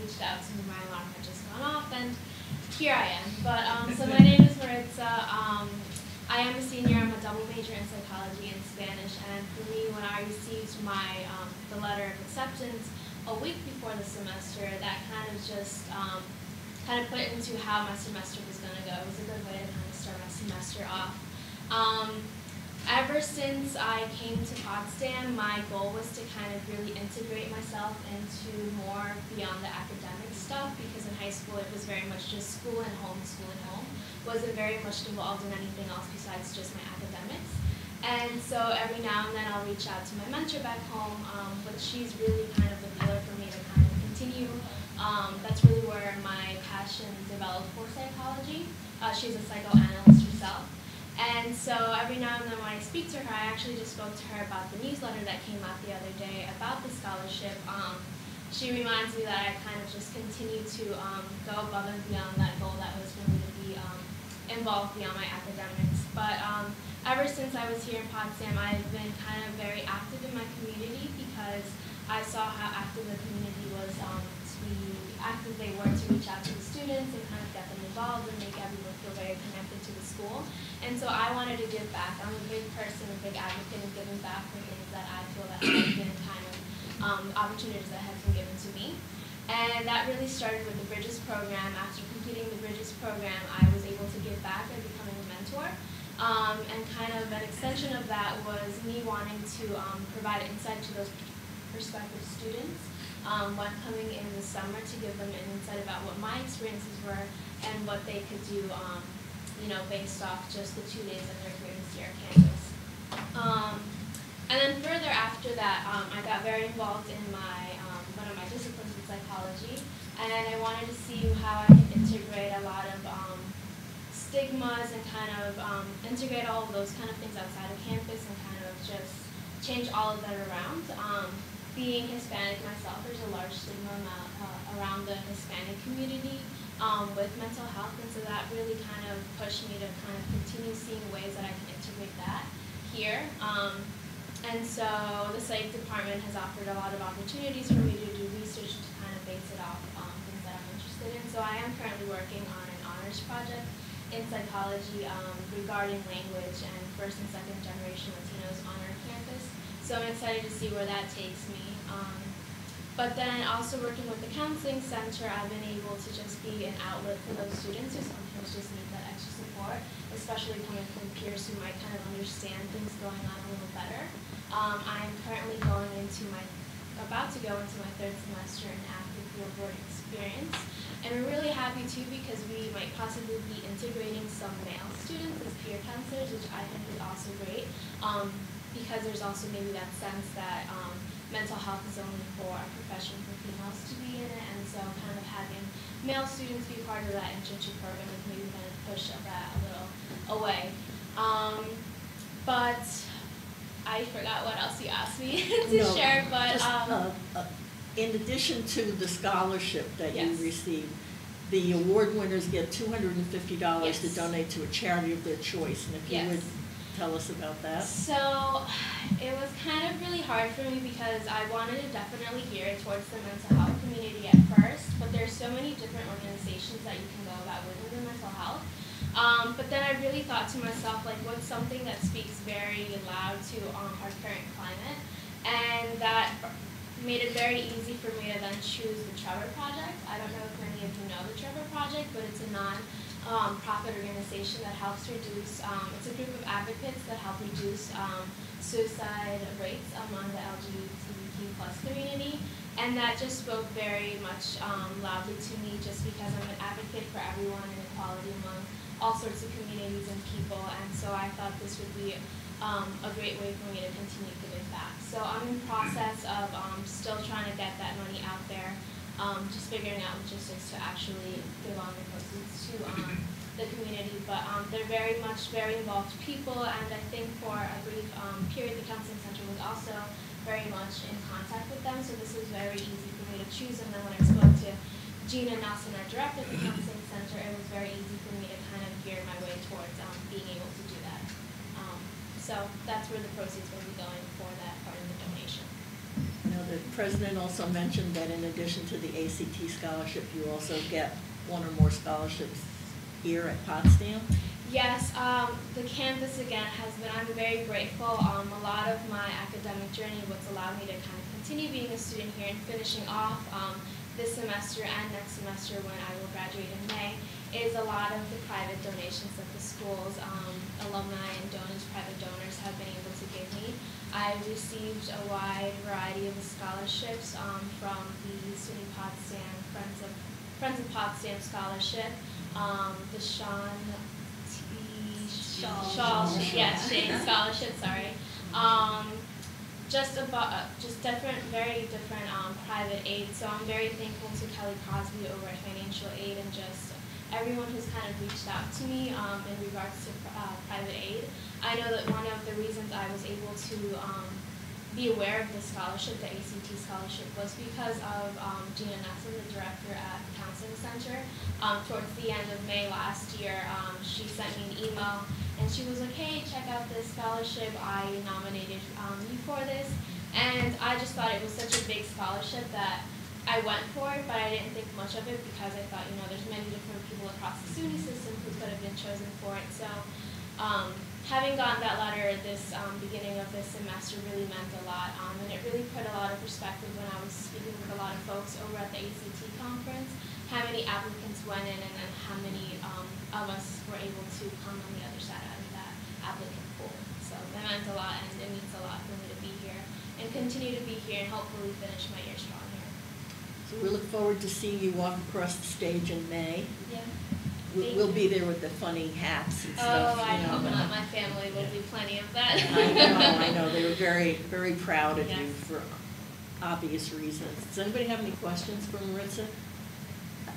reached out to me, my alarm had just gone off, and here I am. But so my name is Maritza. I am a senior. I'm a double major in psychology and Spanish. And for me, when I received my the letter of acceptance a week before the semester, that kind of just kind of put into how my semester was going to go. It was a good way to kind of start my semester off. Ever since I came to Potsdam, my goal was to kind of really integrate myself into more beyond the academic stuff, because in high school it was very much just school and home, school and home. Wasn't very much involved in anything else besides just my academics. And so every now and then I'll reach out to my mentor back home, but she's really kind of the pillar for me to kind of continue. That's really where my passion developed for psychology. She's a psychoanalyst herself. And so every now and then when I speak to her, I actually just spoke to her about the newsletter that came out the other day about the scholarship. She reminds me that I kind of just continue to go above and beyond that goal that was for me to be involved beyond my academics. But ever since I was here in Potsdam, I've been kind of very active in my community, because I saw how active the community was active they were to reach out to the students and kind of get them involved and make everyone feel very connected to the school. And so I wanted to give back. I'm a big person, a big advocate in giving back for things that I feel that have been kind of opportunities that have been given to me. And that really started with the Bridges program. After completing the Bridges program, I was able to give back and becoming a mentor. And kind of an extension of that was me wanting to provide insight to those prospective students when coming in the summer to give them an insight about what my experiences were and what they could do, you know, based off just the 2 days that they're here to see our campus. And then further after that, I got very involved in my one of my disciplines in psychology, and I wanted to see how I could integrate a lot of stigmas and kind of integrate all of those kind of things outside of campus and kind of just change all of that around. Being Hispanic myself, there's a large stigma around the Hispanic community with mental health, and so that really kind of pushed me to kind of continue seeing ways that I can integrate that here. And so the psych department has offered a lot of opportunities for me to do research to kind of base it off things that I'm interested in. So I am currently working on an honors project in psychology regarding language and first and second generation Latinos on our campus. So I'm excited to see where that takes me. But then also working with the counseling center, I've been able to just be an outlet for those students who sometimes just need that extra support, especially coming from peers who might kind of understand things going on a little better. I'm currently about to go into my 3rd semester in active field board experience. And we're really happy too because we might possibly be integrating some male students as peer counselors, which I think is also great. Because there's also maybe that sense that mental health is only for a profession for females to be in it, and so kind of having male students be part of that internship program is maybe going to push that a little away. But I forgot what else you asked me to No, share, but just, in addition to the scholarship that you Yes. receive, the award winners get $250 to Yes. donate to a charity of their choice, and if you Yes. would tell us about that. So it was kind of really hard for me because I wanted to definitely gear it towards the mental health community at first, but there's so many different organizations that you can go about within the mental health. But then I really thought to myself, like, what's something that speaks very loud to our current climate? And that made it very easy for me to then choose the Trevor Project. I don't know if many of you know the Trevor Project, but it's a non-profit organization that helps reduce, it's a group of advocates that help reduce suicide rates among the LGBTQ+ community. And that just spoke very much loudly to me just because I'm an advocate for everyone and equality among all sorts of communities and people. And so I thought this would be a great way for me to continue giving back. So I'm in the process of still trying to get that money out there, just figuring out logistics to actually give on the proceeds to the community. But they're very involved people, and I think for a brief period, the counseling center was also very much in contact with them, so this was very easy for me to choose. And then when I spoke to Gina Nelson, our director of the counseling center, it was very easy for me to kind of gear my way towards being able to do that. So that's where the proceeds will be going for that part of the donation. Now, the president also mentioned that in addition to the ACT scholarship, you also get one or more scholarships here at Potsdam. Yes, the campus again has been, I'm very grateful. A lot of my academic journey, what's allowed me to kind of continue being a student here and finishing off this semester and next semester when I will graduate in May, is a lot of the private donations that the school's alumni and donors, private donors have been able to give me. I received a wide variety of scholarships from the SUNY Potsdam Friends of Potsdam Scholarship, the Sean Shane Scholarship, sorry. Just very different private aid. So I'm very thankful to Kelly Crosby over at Financial Aid and just everyone who's kind of reached out to me in regards to private aid. I know that one of the reasons I was able to be aware of the scholarship, the ACT scholarship, was because of Gina Nelson, the director at the counseling center. Towards the end of May last year, she sent me an email and she was like, hey, check out this scholarship. I nominated you for this. And I just thought it was such a big scholarship that I went for it, but I didn't think much of it because I thought, you know, there's many different people across the SUNY system who could have been chosen for it. So having gotten that letter this beginning of this semester really meant a lot, and it really put a lot of perspective when I was speaking with a lot of folks over at the ACT conference, how many applicants went in and then how many of us were able to come on the other side out of that applicant pool. So that meant a lot, and it means a lot for me to be here and continue to be here and hopefully finish my year strong here. So we look forward to seeing you walk across the stage in May. Yeah. We'll be there with the funny hats and Oh, stuff. I you know. hope not. My family will do plenty of that. I know. They were very, very proud of you Yes. for obvious reasons. Does anybody have any questions for Maritza?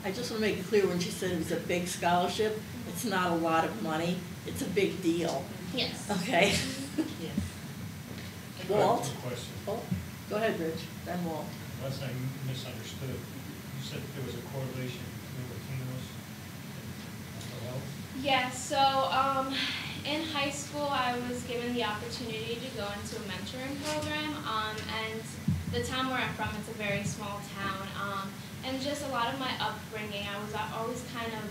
I just want to make it clear, when she said it was a big scholarship, it's not a lot of money. It's a big deal. Yes. Okay? Yes. Walt? I have a question. Oh, go ahead, Rich. Then Walt. Unless I misunderstood, you said there was a correlation between Latinos and mental health? Yeah, so in high school, I was given the opportunity to go into a mentoring program, and the town where I'm from, it's a very small town, and just a lot of my upbringing, I was always kind of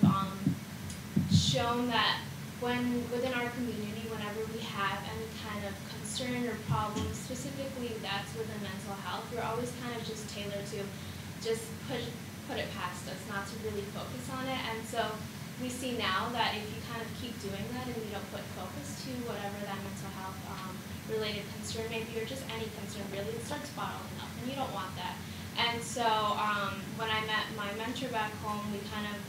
shown that within our community, whenever we have any kind of concern or problem, specifically that's within mental health, we're always kind of just tailored to just put it past us, not to really focus on it. And so we see now that if you kind of keep doing that and you don't put focus to whatever that mental health related concern maybe, or just any concern really, it starts bottling up, and you don't want that. And so when I met my mentor back home, we kind of,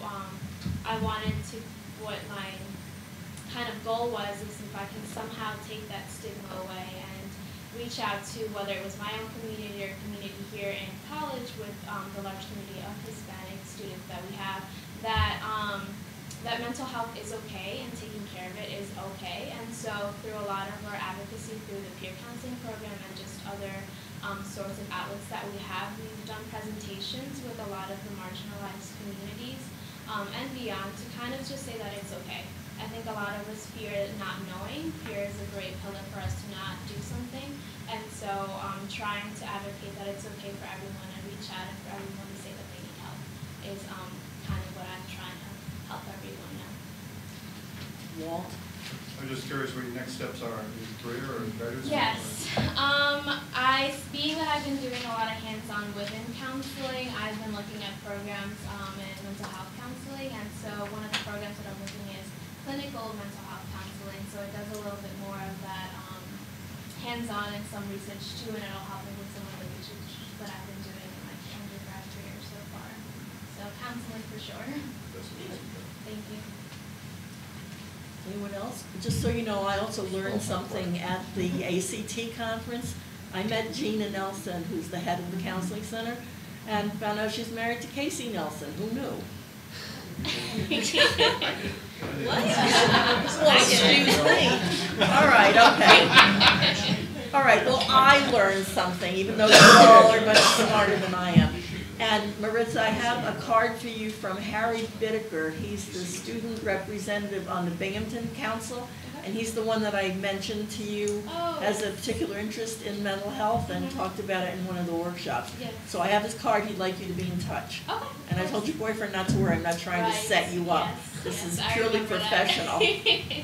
I wanted to, what my kind of goal was is if I can somehow take that stigma away and reach out to whether it was my own community or community here in college with the large community of Hispanic students that we have, that that mental health is okay and taking care of it is okay. And so through a lot of our advocacy through the peer counseling program and just other sorts of outlets that we have, we've done presentations with a lot of the marginalized communities and beyond to kind of just say that it's okay. I think a lot of us fear not knowing. Fear is a great pillar for us to not do something. And so trying to advocate that it's okay for everyone and reach out and for everyone to say that they need help is kind of what I'm trying to help everyone know. Walt? I'm just curious what your next steps are, in your career or graduate school? Yes. Being that I've been doing a lot of hands-on within counseling, I've been looking at programs in mental health counseling, and so one of the programs that I'm looking at is clinical mental health counseling, so it does a little bit more of that hands-on and some research too, and it'll help me with some of the research that I've been doing in my undergrad career so far. So counseling for sure. That's amazing. Thank you. Anyone else? Just so you know, I also learned something at the ACT conference. I met Gina Nelson, who's the head of the counseling center, and found out she's married to Casey Nelson. Who knew? What? Well, excuse me. All right, okay. All right, well, I learned something, even though you all are much smarter than I am. And Maritza, I have a card for you from Harry Bittaker. He's the student representative on the Binghamton Council, and he's the one that I mentioned to you has a particular interest in mental health and talked about it in one of the workshops. Yes. So I have his card. He'd like you to be in touch. Okay. And I told your boyfriend not to worry. I'm not trying to set you up. Yes, This yes, is I purely remember that. professional. Okay,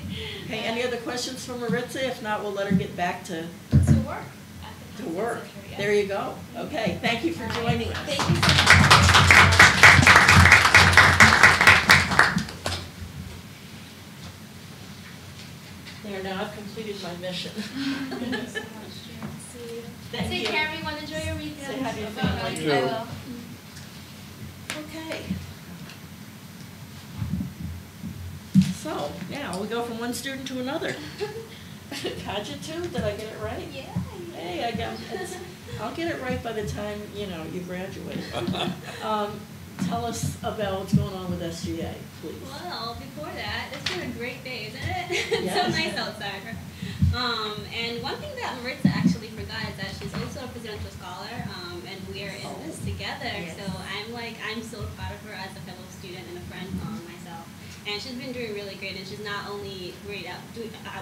any other questions for Maritza? If not, we'll let her get back to To work. At the to counseling work. center, yes. There you go. Okay, thank you for All right. joining us. Thank you so much. There, now I've completed my mission. Thank you so much, Jen. See you. Thank Take you. care, everyone. Enjoy your weekend. Say hi to your Bye-bye. family. I will. Okay. So, now we go from one student to another. Got you too? Did I get it right? Yeah. Hey, I got it. I'll get it right by the time, you graduate. Tell us about what's going on with SGA, please. Well, before that, it's been a great day, isn't it? It's Yes. so nice outside. And one thing that Maritza actually forgot is that she's also a presidential scholar, and we are in this together. Yes. So I'm so proud of her as a fellow student and a friend myself. And she's been doing really great, and she's not only great at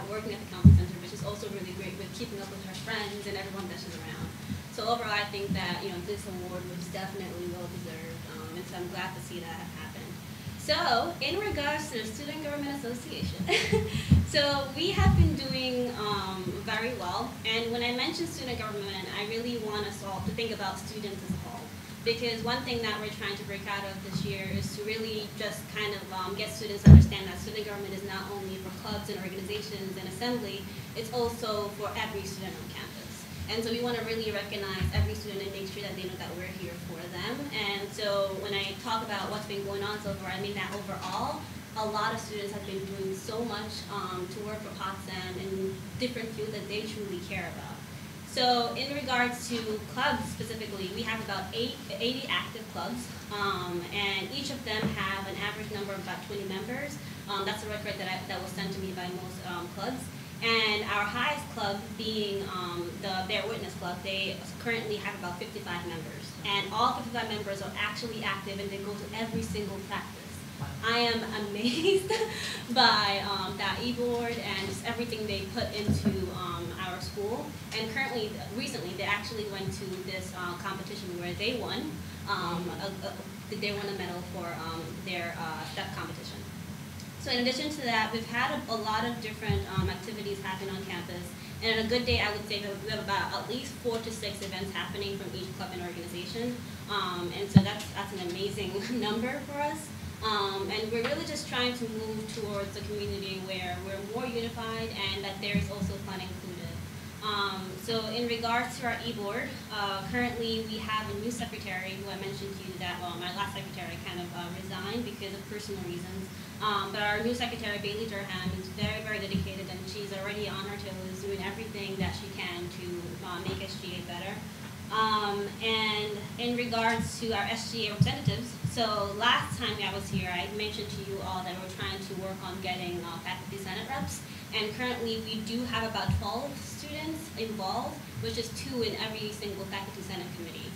working at the conference center, but she's also really great with keeping up with her friends and everyone that she's around. So overall, I think that this award was definitely well deserved, and so I'm glad to see that happen. So in regards to the Student Government Association, so we have been doing very well. And when I mention student government, I really want us all to think about students as a whole. Because one thing that we're trying to break out of this year is to really just kind of get students to understand that student government is not only for clubs and organizations and assembly, it's also for every student on campus. And so we want to really recognize every student and make sure that they know that we're here for them. And so when I talk about what's been going on so far, I mean that overall, a lot of students have been doing so much to work for Potsdam in different fields that they truly care about. So in regards to clubs specifically, we have about 80 active clubs, and each of them have an average number of about 20 members. That's a record that was sent to me by most clubs. And our highest club being the Bear Witness Club, they currently have about 55 members. And all 55 members are actually active and they go to every single practice. I am amazed by that e-board and just everything they put into our school. And recently, they actually went to this competition where they won. They won a medal for their step competition. So in addition to that, we've had a lot of different activities happen on campus. And on a good day, I would say that we have about at least 4 to 6 events happening from each club and organization. And so that's an amazing number for us. And we're really just trying to move towards a community where we're more unified and that there is also fun included. So in regards to our e-board, currently we have a new secretary who I mentioned to you that, well, my last secretary kind of resigned because of personal reasons. But our new secretary, Bailey Durham, is very, very dedicated and she's already on her toes doing everything that she can to make SGA better. And in regards to our SGA representatives, so last time I was here, I mentioned to you all that we're trying to work on getting faculty senate reps. And currently we do have about 12 students involved, which is 2 in every single faculty senate committee.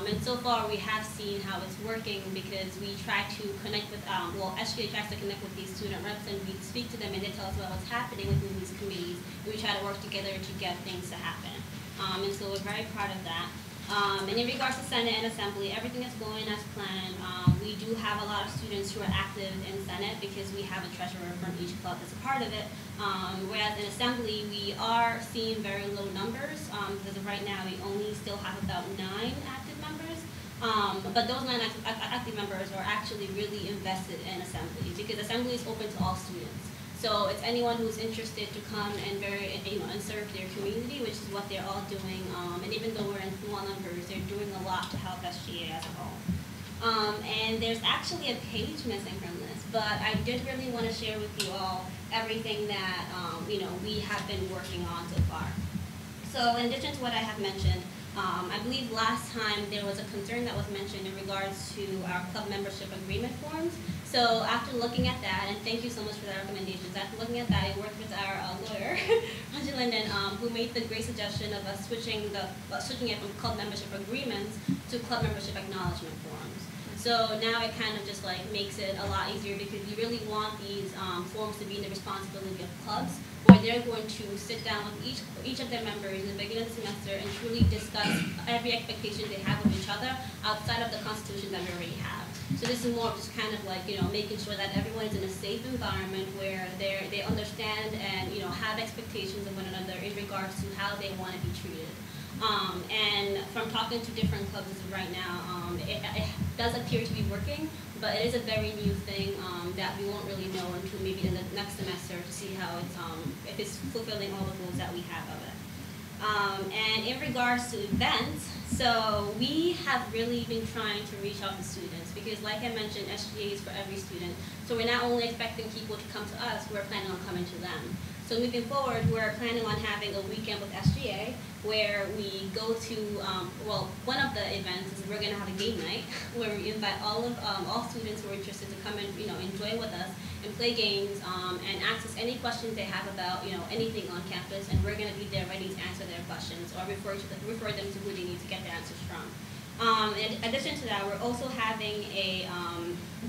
And so far we have seen how it's working because we try to connect with, SGA tries to connect with these student reps and we speak to them and they tell us about what's happening within these committees. And we try to work together to get things to happen. And so we're very proud of that. And in regards to Senate and Assembly, everything is going as planned. We do have a lot of students who are active in Senate because we have a treasurer from each club that's a part of it. Whereas in Assembly, we are seeing very low numbers. Because of right now, we only still have about 9 active members. But those 9 active members are actually really invested in Assembly because Assembly is open to all students. So it's anyone who's interested to come and and serve their community, which is what they're all doing. And even though we're in small numbers, they're doing a lot to help SGA as a whole. And there's actually a page missing from this, but I did really want to share with you all everything that we have been working on so far. So in addition to what I have mentioned, I believe last time there was a concern that was mentioned in regards to our club membership agreement forms. So after looking at that, and thank you so much for the recommendations, after looking at that, I worked with our lawyer, Roger Linden, who made the great suggestion of us switching it from club membership agreements to club membership acknowledgement forms. So now it kind of just makes it a lot easier because you really want these forms to be in the responsibility of clubs, where they're going to sit down with each of their members in the beginning of the semester and truly discuss every expectation they have of each other outside of the constitution that we already have. So this is more of just kind of making sure that everyone is in a safe environment where they understand and have expectations of one another in regards to how they want to be treated. And from talking to different clubs as of right now, it does appear to be working, but it is a very new thing that we won't really know until maybe in the next semester to see how it's if it's fulfilling all the goals that we have of it. And in regards to events, so we have really been trying to reach out to students because, like I mentioned, SGA is for every student. So we're not only expecting people to come to us, we're planning on coming to them. So moving forward, we're planning on having a weekend with SGA where we go to, one of the events is we're going to have a game night where we invite all students who are interested to come and enjoy with us and play games and ask us any questions they have about anything on campus, and we're going to be there ready to answer their questions or refer them to who they need to get their answers from. In addition to that, we're also having a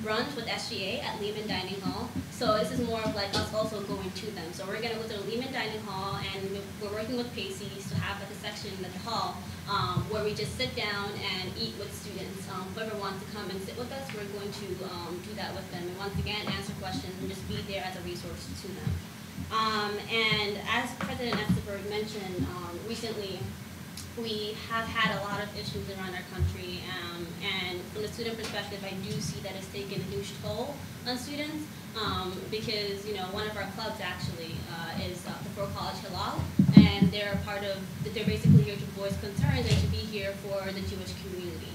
brunch with SGA at Lehman Dining Hall. So this is more of us also going to them. So we're going to go to the Lehman Dining Hall, and we're working with Pacey's to have a section at the hall where we just sit down and eat with students. Whoever wants to come and sit with us, we're going to do that with them. And once again, answer questions and just be there as a resource to them. And as President Esselberg mentioned recently, we have had a lot of issues around our country, and from the student perspective, I do see that it's taken a huge toll on students, because, you know, one of our clubs actually is the For College Halal, and they're basically here to voice concerns and to be here for the Jewish community.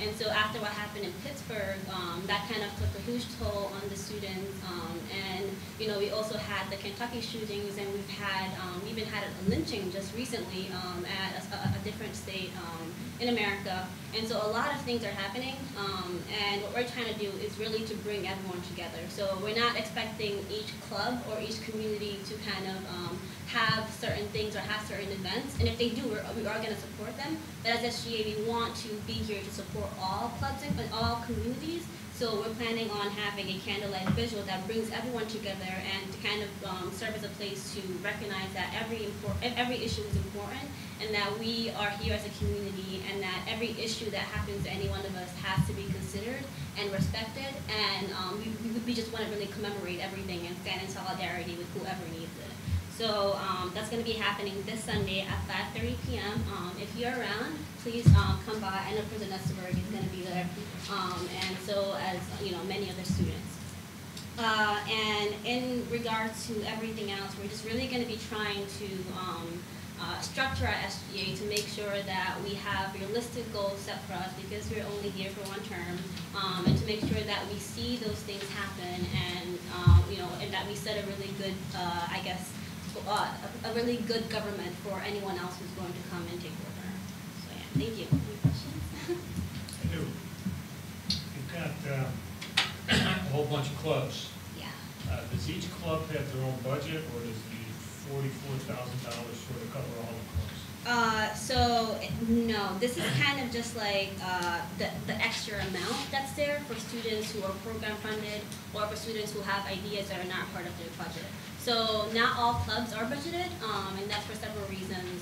And so after what happened in Pittsburgh, that kind of took a huge toll on the students. And, you know, we also had the Kentucky shootings, and we've had, even had a lynching just recently at a different state in America. And so a lot of things are happening, and what we're trying to do is really to bring everyone together. So we're not expecting each club or each community to kind of have certain things or have certain events, and if they do, we are going to support them. But as SGA, we want to be here to support all clubs and all communities. So we're planning on having a candlelight visual that brings everyone together and to kind of serve as a place to recognize that every issue is important, and that we are here as a community, and that every issue that happens to any one of us has to be considered and respected. And we just want to really commemorate everything and stand in solidarity with whoever needs it. So that's going to be happening this Sunday at 5:30 p.m. If you're around, please come by. I know President Nesterberg is going to be there, and so as you know, many other students. And in regards to everything else, we're just really going to be trying to structure our SGA to make sure that we have realistic goals set for us, because we're only here for one term, and to make sure that we see those things happen, and you know, and that we set a really good, I guess, a really good government for anyone else who's going to come and take over. So yeah, thank you. Any questions? I do. You've got a whole bunch of clubs. Yeah. Does each club have their own budget, or does the $44,000 sort of cover all the clubs? No, this is kind of just like the extra amount that's there for students who are program funded, or for students who have ideas that are not part of their budget. So not all clubs are budgeted, and that's for several reasons,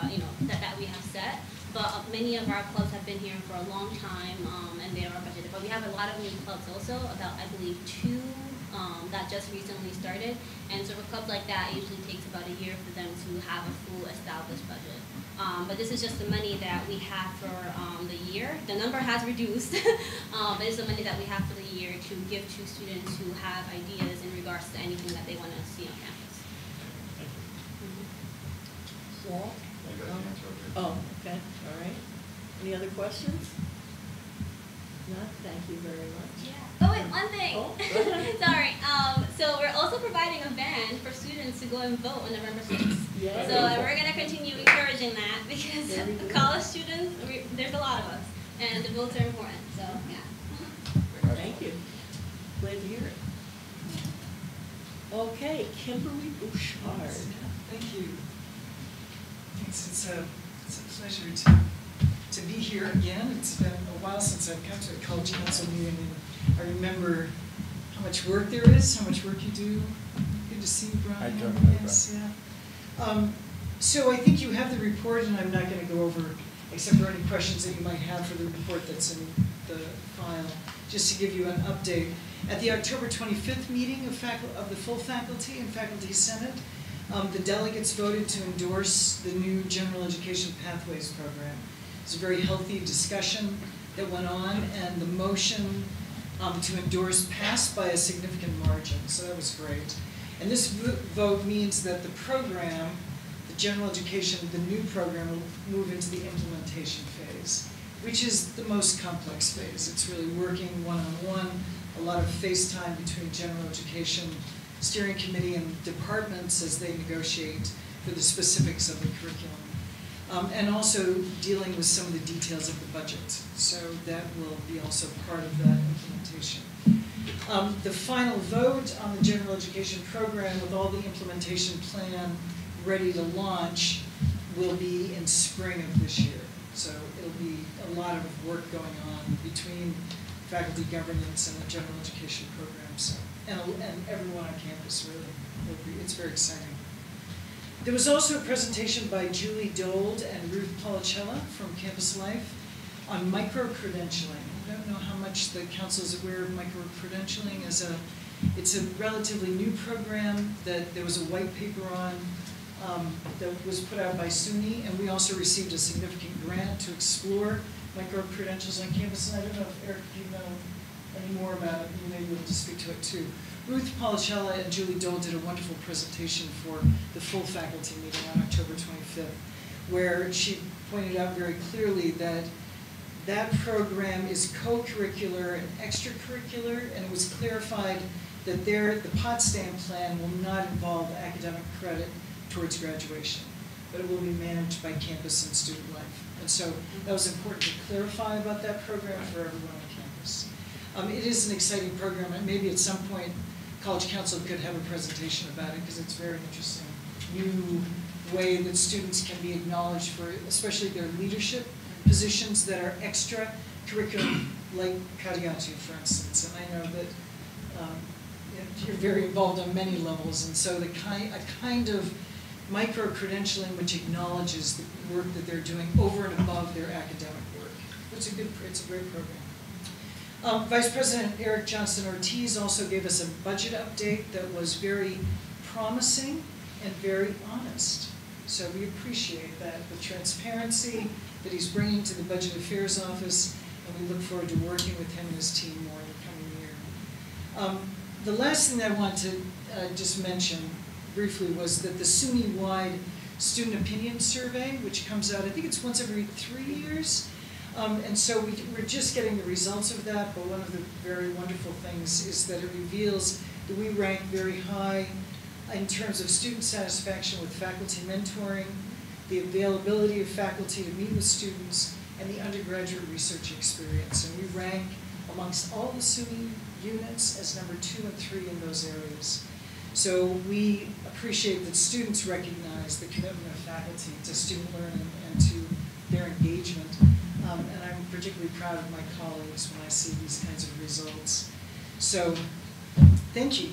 you know, that we have set. But many of our clubs have been here for a long time, and they are budgeted. But we have a lot of new clubs also, about, I believe, 2 that just recently started. And so for clubs like that, it usually takes about a year for them to have a full established budget. But this is just the money that we have for the year. The number has reduced, but it's the money that we have for the year to give to students who have ideas in regards to anything that they want to see on campus. Walt? I got the answer over here. Oh, okay, all right. Any other questions? Not, thank you very much. Yeah. Oh wait, one thing. Oh, go ahead. Sorry. So we're also providing a van for students to go and vote on November 6th. Yeah. So we're going to continue encouraging that, because Very good. college students, there's a lot of us, and the votes are important. So yeah. Thank you. Glad to hear it. Okay, Kimberly Bouchard. Thank you. It's a pleasure to be here again. It's been a while since I've come to a college council meeting, and I remember how much work there is, how much work you do. Good to see you, Brian. Yes, yeah. So I think you have the report, and I'm not going to go over, except for any questions that you might have for the report that's in the file, just to give you an update. At the October 25th meeting of the full faculty and faculty senate, the delegates voted to endorse the new General Education Pathways program. It was a very healthy discussion that went on, and the motion to endorse passed by a significant margin, so that was great. And this vote means that the program, the General Education, the new program, will move into the implementation phase, which is the most complex phase. It's really working one-on-one, a lot of face time between General Education steering committee and departments as they negotiate for the specifics of the curriculum. And also dealing with some of the details of the budget. So that will be also part of that implementation. The final vote on the General Education program with all the implementation plan ready to launch will be in spring of this year. So it'll be a lot of work going on between faculty governance and the General Education program. So, and everyone on campus, really. It's very exciting. There was also a presentation by Julie Dold and Ruth Policella from Campus Life on micro-credentialing. I don't know how much the council is aware of micro-credentialing. It's a relatively new program that there was a white paper on that was put out by SUNY, and we also received a significant grant to explore micro-credentials on campus. And I don't know if, Eric, you know any more about it, you may be able to speak to it too. Ruth Policella and Julie Dole did a wonderful presentation for the full faculty meeting on October 25th, where she pointed out very clearly that that program is co-curricular and extracurricular, and it was clarified that the Potsdam plan will not involve academic credit towards graduation, but it will be managed by campus and student life. And so that was important to clarify about that program for everyone on campus. It is an exciting program, and maybe at some point College Council could have a presentation about it, because it's very interesting. New way that students can be acknowledged for especially their leadership positions that are extra curriculum, like Kadiatu, for instance. And I know that you're very involved on many levels, and so a kind of micro-credentialing which acknowledges the work that they're doing over and above their academic work. It's a great program. Vice President Eric Johnston Ortiz also gave us a budget update that was very promising and very honest. So we appreciate that, the transparency that he's bringing to the Budget Affairs Office, and we look forward to working with him and his team more in the coming year. The last thing that I want to just mention briefly was that the SUNY-wide Student Opinion Survey, which comes out, I think it's once every 3 years, and so we're just getting the results of that, but one of the very wonderful things is that it reveals that we rank very high in terms of student satisfaction with faculty mentoring, the availability of faculty to meet with students, and the undergraduate research experience. And we rank amongst all the SUNY units as number 2 and 3 in those areas. So we appreciate that students recognize the commitment of faculty to student learning and to their engagement. And I'm particularly proud of my colleagues when I see these kinds of results. So thank you.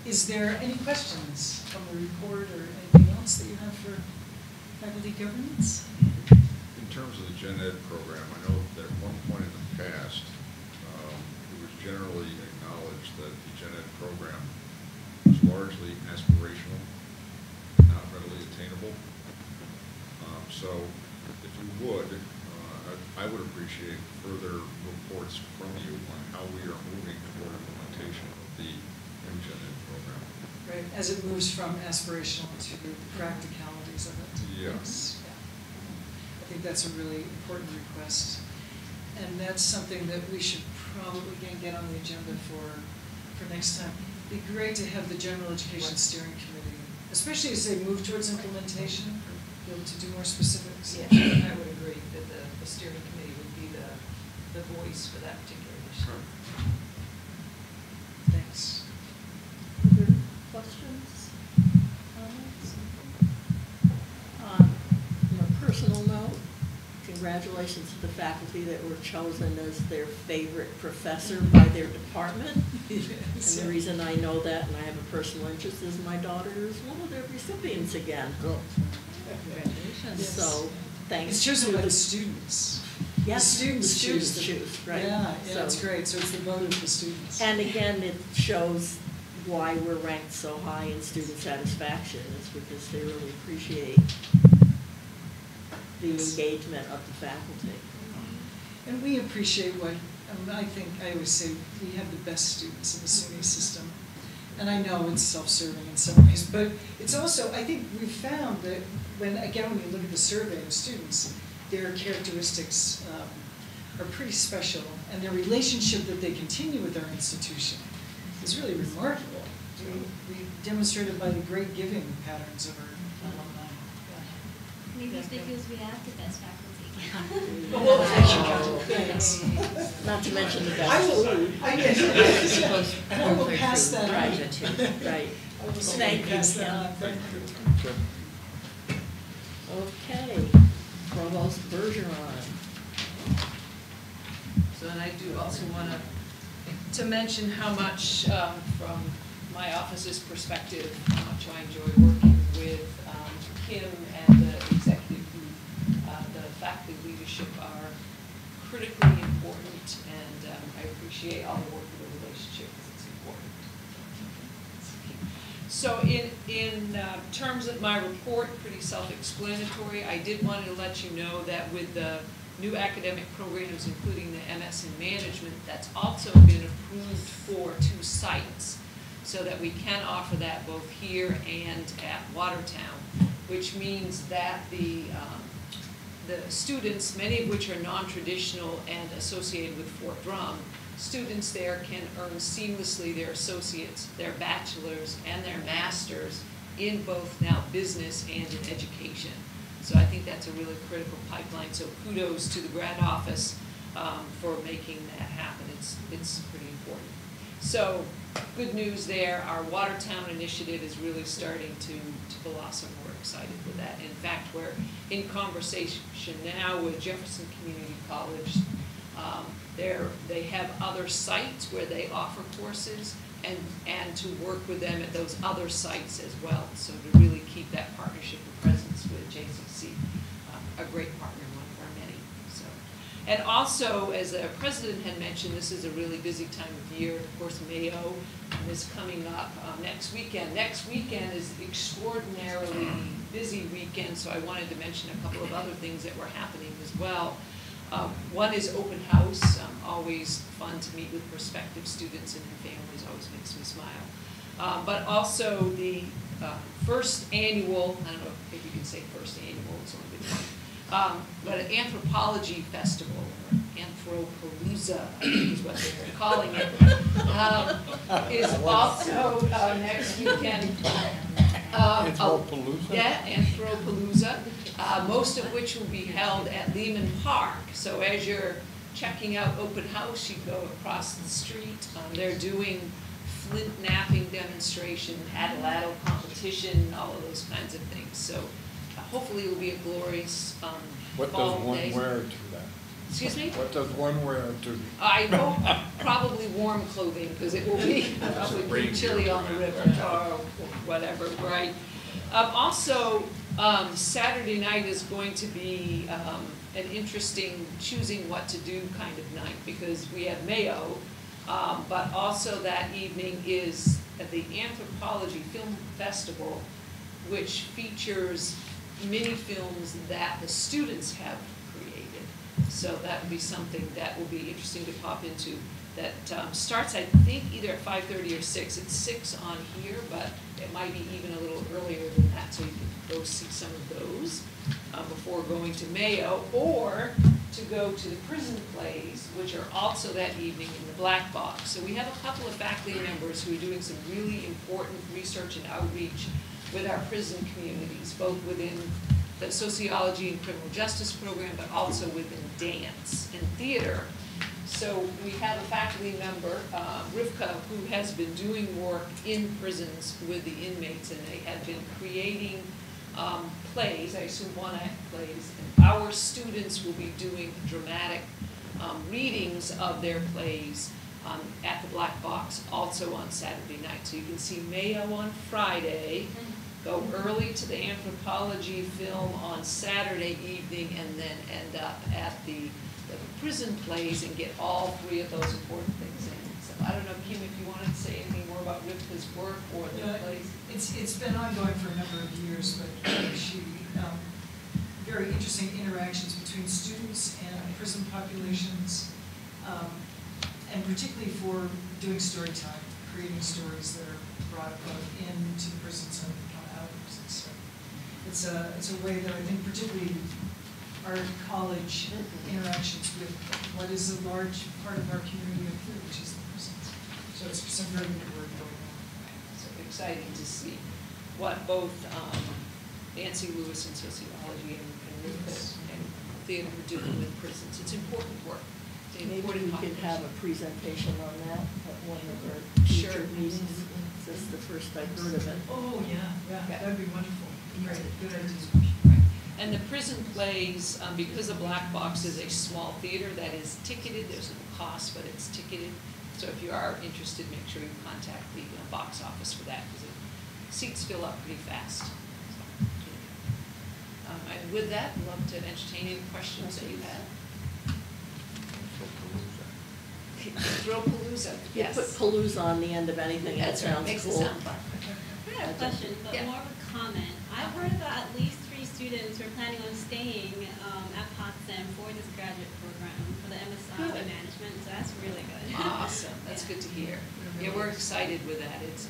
Is there any questions from the report or anything else that you have for faculty governance? In terms of the Gen Ed program, I know that at one point in the past, it was generally acknowledged that the Gen Ed program was largely aspirational, not readily attainable. So if you would, I would appreciate further reports from you on how we are moving toward implementation of the new Gen Ed program. Right, as it moves from aspirational to the practicalities of it. Yes. Yeah. I think that's a really important request. And that's something that we should probably get on the agenda for next time. It'd be great to have the General Education Steering Committee, especially as they move towards implementation, be able to do more specifics. Yeah, I would agree that the steering committee would be the voice for that particular issue. Thanks. Other questions? Comments? On a personal note, congratulations to the faculty that were chosen as their favorite professor by their department. Yes. And the reason I know that, and I have a personal interest, is my daughter is one of their recipients again. Cool. Congratulations. Yes. So thanks. It's chosen to by the the students. Yes, The students the choose students them. choose, right. Yeah, So- that's great. So it's the vote of the students. And again, it shows why we're ranked so high in student satisfaction, is because they really appreciate the engagement of the faculty. And we appreciate what, I think, I always say, we have the best students in the SUNY system. And I know it's self-serving in some ways, but it's also, I think we've found that when you look at the survey of students, their characteristics are pretty special, and their relationship that they continue with our institution is really remarkable. We demonstrated by the great giving patterns of our alumni. Maybe it's because we have the best faculty. Well, thanks. Not to mention the I best will, food. I will pass that on. Right, right. I will Thank you, pass that Kim. on. Thank you. Okay, Provost Bergeron. So, and I do also want to mention how much, from my office's perspective, how much I enjoy working with Kim and the executive group. The faculty leadership are critically important, and I appreciate all the work of the relationship because it's important. So in terms of my report, pretty self-explanatory. I did want to let you know that with the new academic programs, including the MS in Management, that's also been approved for 2 sites, so that we can offer that both here and at Watertown, which means that the students, many of which are non-traditional and associated with Fort Drum, students there can earn seamlessly their associates, their bachelor's, and their master's in both now business and in education. So I think that's a really critical pipeline. So kudos to the grad office for making that happen. It's pretty important. So good news there. Our Watertown initiative is really starting to blossom. We're excited with that. In fact, we're in conversation now with Jefferson Community College. They have other sites where they offer courses, and to work with them at those other sites as well. So to really keep that partnership and presence with JCC, a great partner, one of our many. So, and also, as the president had mentioned, this is a really busy time of year. Of course, Mayo is coming up next weekend. Next weekend is extraordinarily busy weekend, so I wanted to mention a couple of other things that were happening as well. One is open house, always fun to meet with prospective students and their families, always makes me smile. But also the first annual, I don't know if you can say first annual, it's only been one, but an anthropology festival, or Anthropalooza, I think is what they're calling it, is also next weekend. Anthropalooza? Yeah, Anthropalooza, most of which will be held at Lehman Park. So as you're checking out open house, you go across the street. They're doing flint napping demonstration, atlatl competition, all of those kinds of things. So hopefully it will be a glorious What fall does one day. wear to that? Excuse me? What does one wear to? I hope probably warm clothing, because it will be probably pretty chilly on the river or whatever, right? Also, Saturday night is going to be an interesting choosing what to do kind of night, because we have Mayo, but also that evening is at the Anthropology Film Festival, which features mini films that the students have created. So that would be something that will be interesting to pop into. That starts, I think, either at 5:30 or 6. It's 6 on here, but it might be even a little earlier than that, so you can go see some of those before going to Mayo, or to go to the prison plays, which are also that evening in the Black Box. So we have a couple of faculty members who are doing some really important research and outreach with our prison communities, both within the sociology and criminal justice program, but also within dance and theater. So we have a faculty member, Rivka, who has been doing work in prisons with the inmates, and they have been creating plays, I assume one-act plays, and our students will be doing dramatic readings of their plays at the Black Box, also on Saturday night. So you can see Mayo on Friday, go early to the anthropology film on Saturday evening, and then end up at the prison plays and get all 3 of those important things in. So I don't know, Kim, if you wanted to say anything more about Rivka's work or the plays. It's been ongoing for a number of years, but she, very interesting interactions between students and prison populations, and particularly for doing story time, creating stories that are brought both into the prisons and out of the prisons. So it's a way that I think particularly our college interactions with what is a large part of our community of food, which is the prisons. So it's some very good work going on. So exciting to see what both Nancy Lewis in sociology and Rivka and theater are doing with prisons. It's important work. It's an Maybe important we could have a presentation on that at one of our Sure. future meetings. This is the first I've heard of it. Oh, yeah, that'd be wonderful. Right, good idea. And the prison plays, because the Black Box is a small theater that is ticketed, there's no cost, but it's ticketed. So if you are interested, make sure you contact the box office for that, because seats fill up pretty fast. And with that, I'd love to entertain any questions that you have. Anthropalooza, You yes. put palooza on the end of anything, that That's right, sounds makes cool. it sound fun. I have a question, but Yeah. more of a comment. I've heard about at least 3 students who are planning on staying at Potsdam for this graduate program for the MSI Good. management, so that's really good. Awesome, that's Yeah. good to hear. Yeah, we're excited with that. It's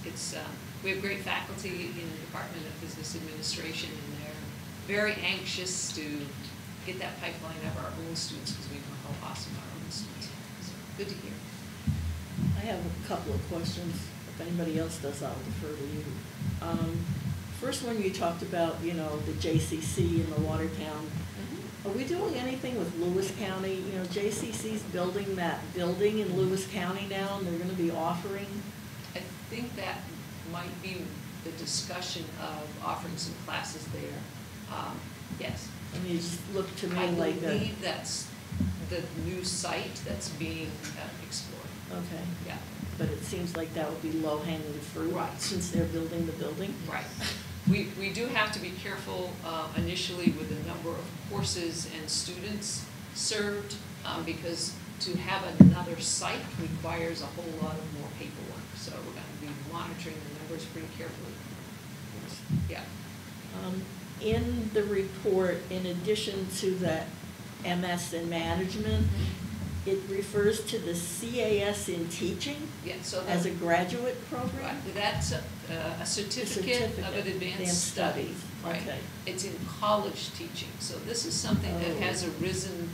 we have great faculty in the Department of Business Administration, and they're very anxious to get that pipeline of our own students because we know how awesome our own students are. So good to hear. I have a couple of questions. If anybody else does, I'll defer to you. First one, you talked about, you know, the JCC in the Watertown. Are we doing anything with Lewis County? You know, JCC's building that building in Lewis County now, and they're gonna be offering. I think that might be the discussion of offering some classes there. Yes. I mean, it just looked to me I like a. believe that's the new site that's being explored. Okay. Yeah. But it seems like that would be low-hanging fruit. Right. Since they're building the building. Right. We do have to be careful initially with the number of courses and students served because to have another site requires a whole lot of more paperwork. So we're going to be monitoring the numbers pretty carefully. Yeah. In the report, in addition to that MS in management, it refers to the CAS in teaching Yeah, so as a graduate program? right, that's a certificate of an advanced study. Right. Okay. It's in college teaching. So this is something that Oh. has arisen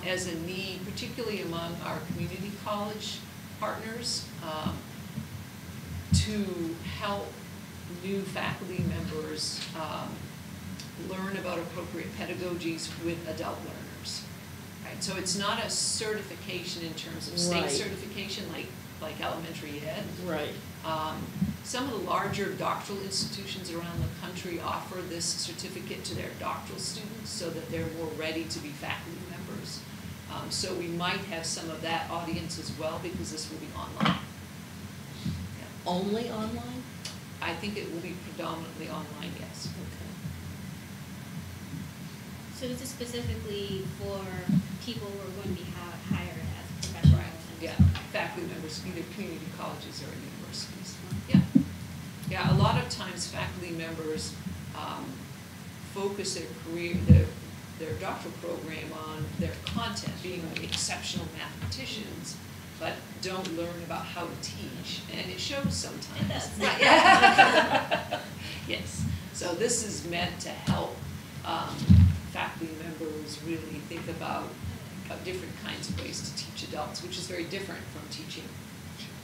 as a need, particularly among our community college partners, to help new faculty members learn about appropriate pedagogies with adult learners. Right? So it's not a certification in terms of state Right. certification like elementary ed. Right. Some of the larger doctoral institutions around the country offer this certificate to their doctoral students so that they're more ready to be faculty members. So we might have some of that audience as well because this will be online. Yeah. Only online? I think it will be predominantly online, yes. Okay. So this is specifically for people who are going to be hired as professionals? and Yeah, stuff. faculty members, either community colleges or universities. Yeah. Yeah, a lot of times faculty members focus their career, their doctoral program on their content, being exceptional mathematicians, but don't learn about how to teach, and it shows sometimes. It does. Right, yeah. Yes, so this is meant to help faculty members really think about different kinds of ways to teach adults, which is very different from teaching,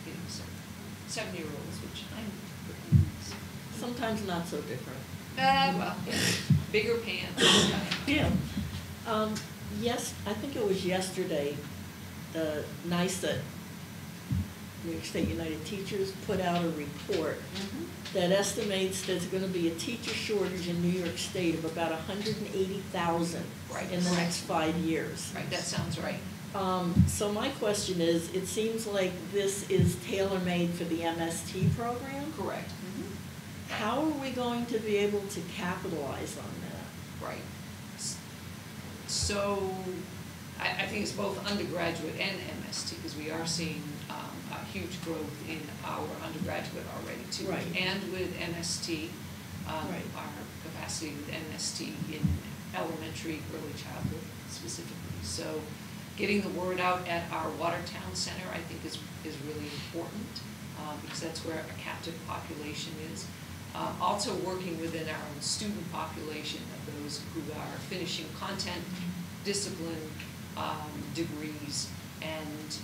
you know, 7-year-olds, which I'm. Sometimes not so different. Well, yeah, bigger pants. Yeah. Yes, I think it was yesterday, the NYSA, New York State United Teachers, put out a report that estimates there's going to be a teacher shortage in New York State of about 180,000 Right. in the next 5 years. Right, that sounds right. So my question is, it seems like this is tailor-made for the MST program. Correct. How are we going to be able to capitalize on that? Right. So I think it's both undergraduate and MST, because we are seeing a huge growth in our undergraduate already too. Right. And with MST, Right. our capacity with MST in elementary, early childhood specifically. So getting the word out at our Watertown Center, I think is really important, because that's where a captive population is. Also working within our own student population of those who are finishing content, discipline degrees, and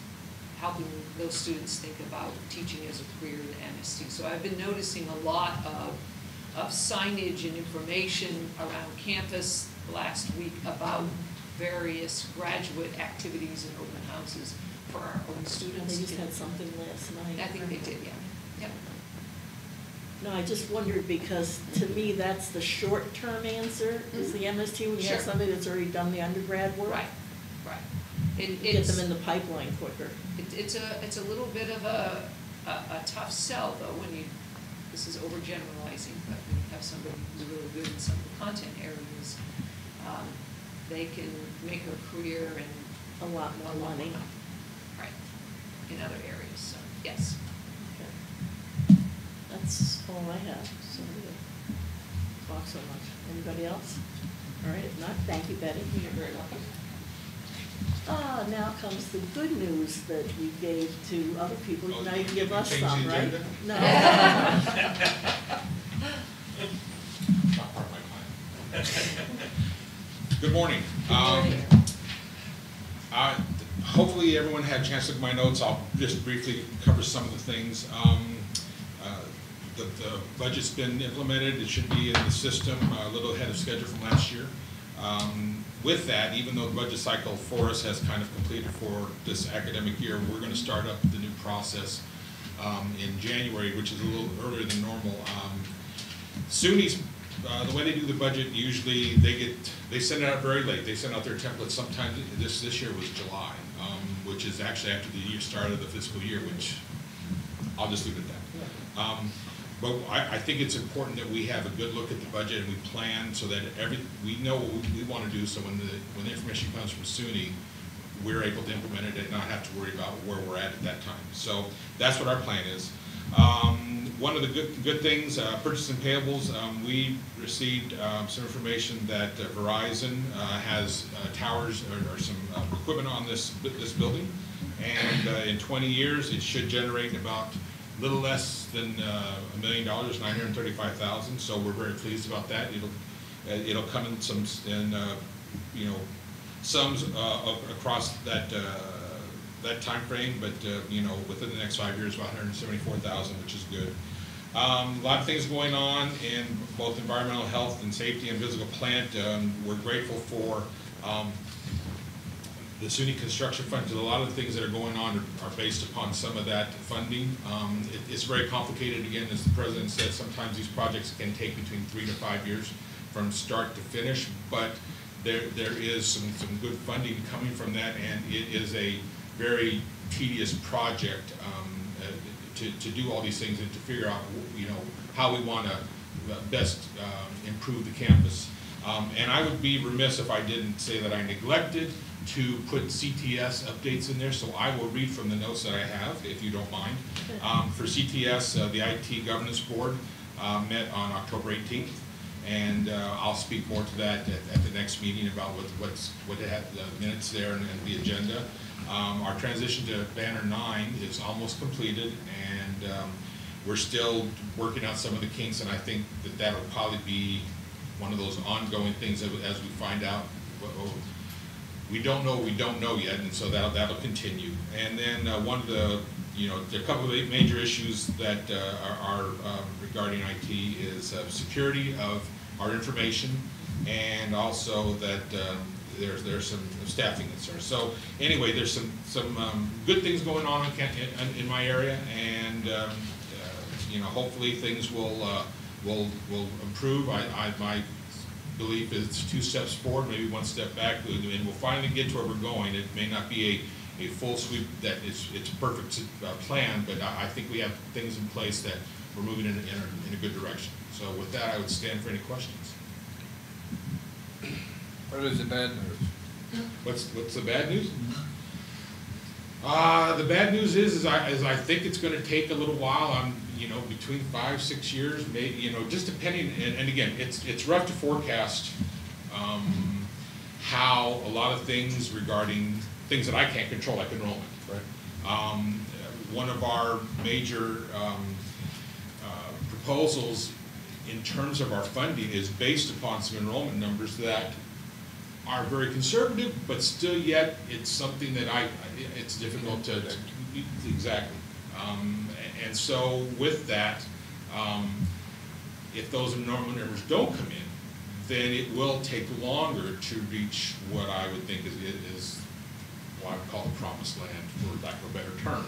helping those students think about teaching as a career in MST. So I've been noticing a lot of signage and information around campus last week about various graduate activities and open houses for our own students. They just had something last night. I think they did, yeah. Yep. No, I just wondered because to me, that's the short-term answer, is the MST, when you have Sure. somebody that's already done the undergrad work. Right, right. Get them in the pipeline quicker. It's a little bit of a tough sell though when you, this is overgeneralizing, but when you have somebody who's really good in some of the content areas, they can make a career in A lot more money. Right, in other areas, so, yes. Okay. That's That's all I have. So, talk so much. Anybody else? All right, if not, thank you, Betty. You're very welcome. Now comes the good news that you gave to other people. Oh, Now you you give can us change some, the right? agenda? No. Not part of my plan. Good morning. Good morning. Hopefully everyone had a chance to look at my notes. I'll just briefly cover some of the things. The budget's been implemented. It should be in the system a little ahead of schedule from last year. With that, even though the budget cycle for us has kind of completed for this academic year, we're going to start up the new process in January, which is a little earlier than normal. SUNY's, the way they do the budget, usually they send it out very late. They send out their templates sometime. This year was July, which is actually after the year start of the fiscal year, which I'll just leave it at that. But I think it's important that we have a good look at the budget and we plan so that we know what we want to do, so when the information comes from SUNY, we're able to implement it and not have to worry about where we're at that time. So that's what our plan is. One of the good things, purchase and payables, we received some information that Verizon has towers or some equipment on this building, and in 20 years it should generate about a little less than $1 million, $935,000. So we're very pleased about that. It'll come in some sums across that time frame, but within the next 5 years, about $174,000, which is good. A lot of things going on in both environmental health and safety and physical plant. We're grateful for the SUNY Construction Fund, because a lot of the things that are going on are based upon some of that funding. It's very complicated. Again, as the President said, sometimes these projects can take between 3 to 5 years from start to finish, but there is some good funding coming from that, and it is a very tedious project to do all these things and to figure out how we want to best improve the campus. And I would be remiss if I didn't say that I neglected to put CTS updates in there, so I will read from the notes that I have, if you don't mind. For CTS, the IT Governance Board met on October 18th, and I'll speak more to that at the next meeting about what they had, the minutes there and the agenda. Our transition to Banner 9 is almost completed, and we're still working out some of the kinks, and I think that will probably be one of those ongoing things as we find out. We don't know yet, and so that'll continue. And then one of the, there are a couple of major issues that are regarding IT is security of our information, and also that there's some staffing concerns. So anyway, there's some good things going on in my area, and hopefully things will improve. My belief is 2 steps forward, maybe 1 step back, and we'll finally get to where we're going. It may not be a full sweep that it's a perfect plan, but I think we have things in place that we're moving in a good direction. So with that, I would stand for any questions. What is the bad news? What's the bad news? The bad news is I think it's going to take a little while. Between 5-6 years, maybe, just depending. And again, it's rough to forecast how a lot of things regarding things that I can't control, like enrollment. Right. One of our major proposals in terms of our funding is based upon some enrollment numbers that are very conservative, but still yet it's something that it's difficult to exactly. And so with that, if those enrollment numbers don't come in, then it will take longer to reach what I would think is what I would call the promised land, for lack of a better term.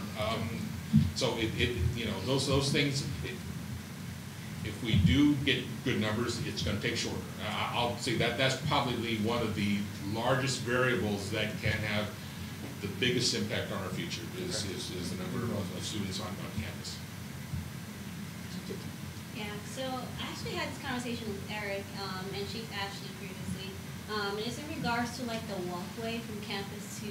So those things, if we do get good numbers, it's going to take shorter. I'll say that's probably one of the largest variables that can have the biggest impact on our future is the number of students on campus. Yeah, so I actually had this conversation with Eric and Chief Ashley previously, And it's in regards to like the walkway from campus to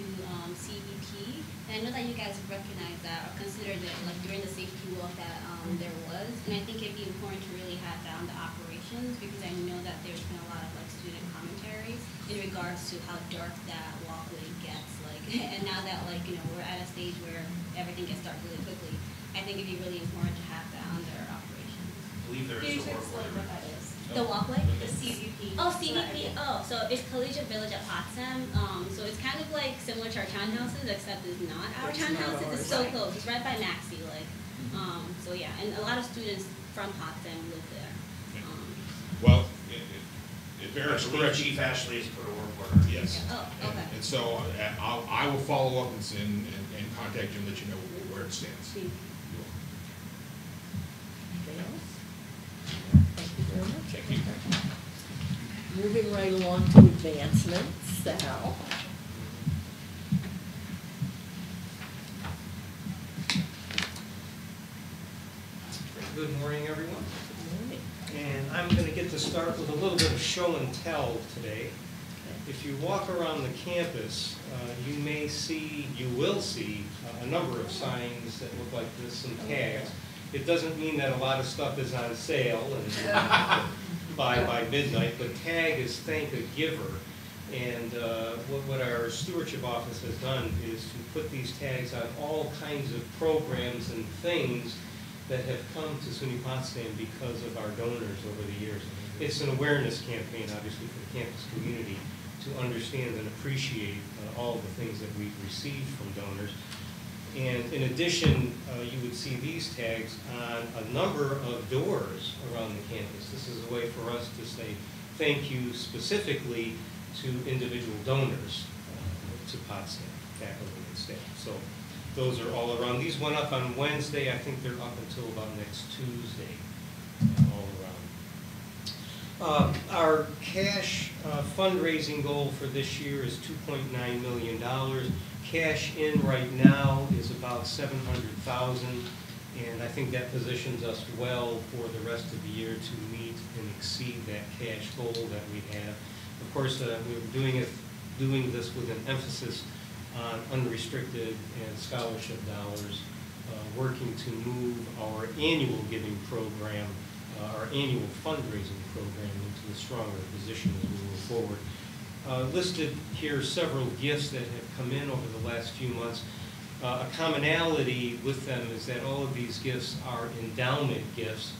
CEP. And I know that you guys recognize that or considered it like during the safety walk that there was. And I think it'd be important to really have down the operations because I know that there's been a lot of like student commentary in regards to how dark that walkway gets. Like, and now that like, you know, we're at a stage where everything gets dark really quickly, I think it'd be really important to have that under operations. I believe there is a work order. What that is. The walkway? The CVP. Oh, CVP. Oh, so it's Collegiate Village at Potsdam. So it's kind of like similar to our townhouses, except it's not our townhouses. It's so close. It's right by Maxie. Like, so yeah, and a lot of students from Potsdam live there. Well, it varies. I believe Chief Ashley has put a work order. Yes. Oh, okay. And so I will follow up and contact you and let you know where it stands. Anything else? Thank you very much. Thank you. Moving right along to advancements, Sal. Good morning, everyone. Good morning. And I'm going to get to start with a little bit of show and tell today. If you walk around the campus, you will see a number of signs that look like this, some tags. It doesn't mean that a lot of stuff is on sale and by midnight, but tag is thank a giver. And what our stewardship office has done is to put these tags on all kinds of programs and things that have come to SUNY Potsdam because of our donors over the years. It's an awareness campaign, obviously, for the campus community to understand and appreciate all of the things that we've received from donors. And in addition, you would see these tags on a number of doors around the campus. This is a way for us to say thank you specifically to individual donors to Potsdam, faculty and staff. So those are all around. These went up on Wednesday. I think they're up until about next Tuesday, all around. Our cash fundraising goal for this year is $2.9 million. Cash in right now is about $700,000, and I think that positions us well for the rest of the year to meet and exceed that cash goal that we have. Of course, we're doing this with an emphasis on unrestricted and scholarship dollars, working to move our annual giving program, our annual fundraising program into a stronger position as we move forward. Listed here several gifts that have come in over the last few months. A commonality with them is that all of these gifts are endowment gifts.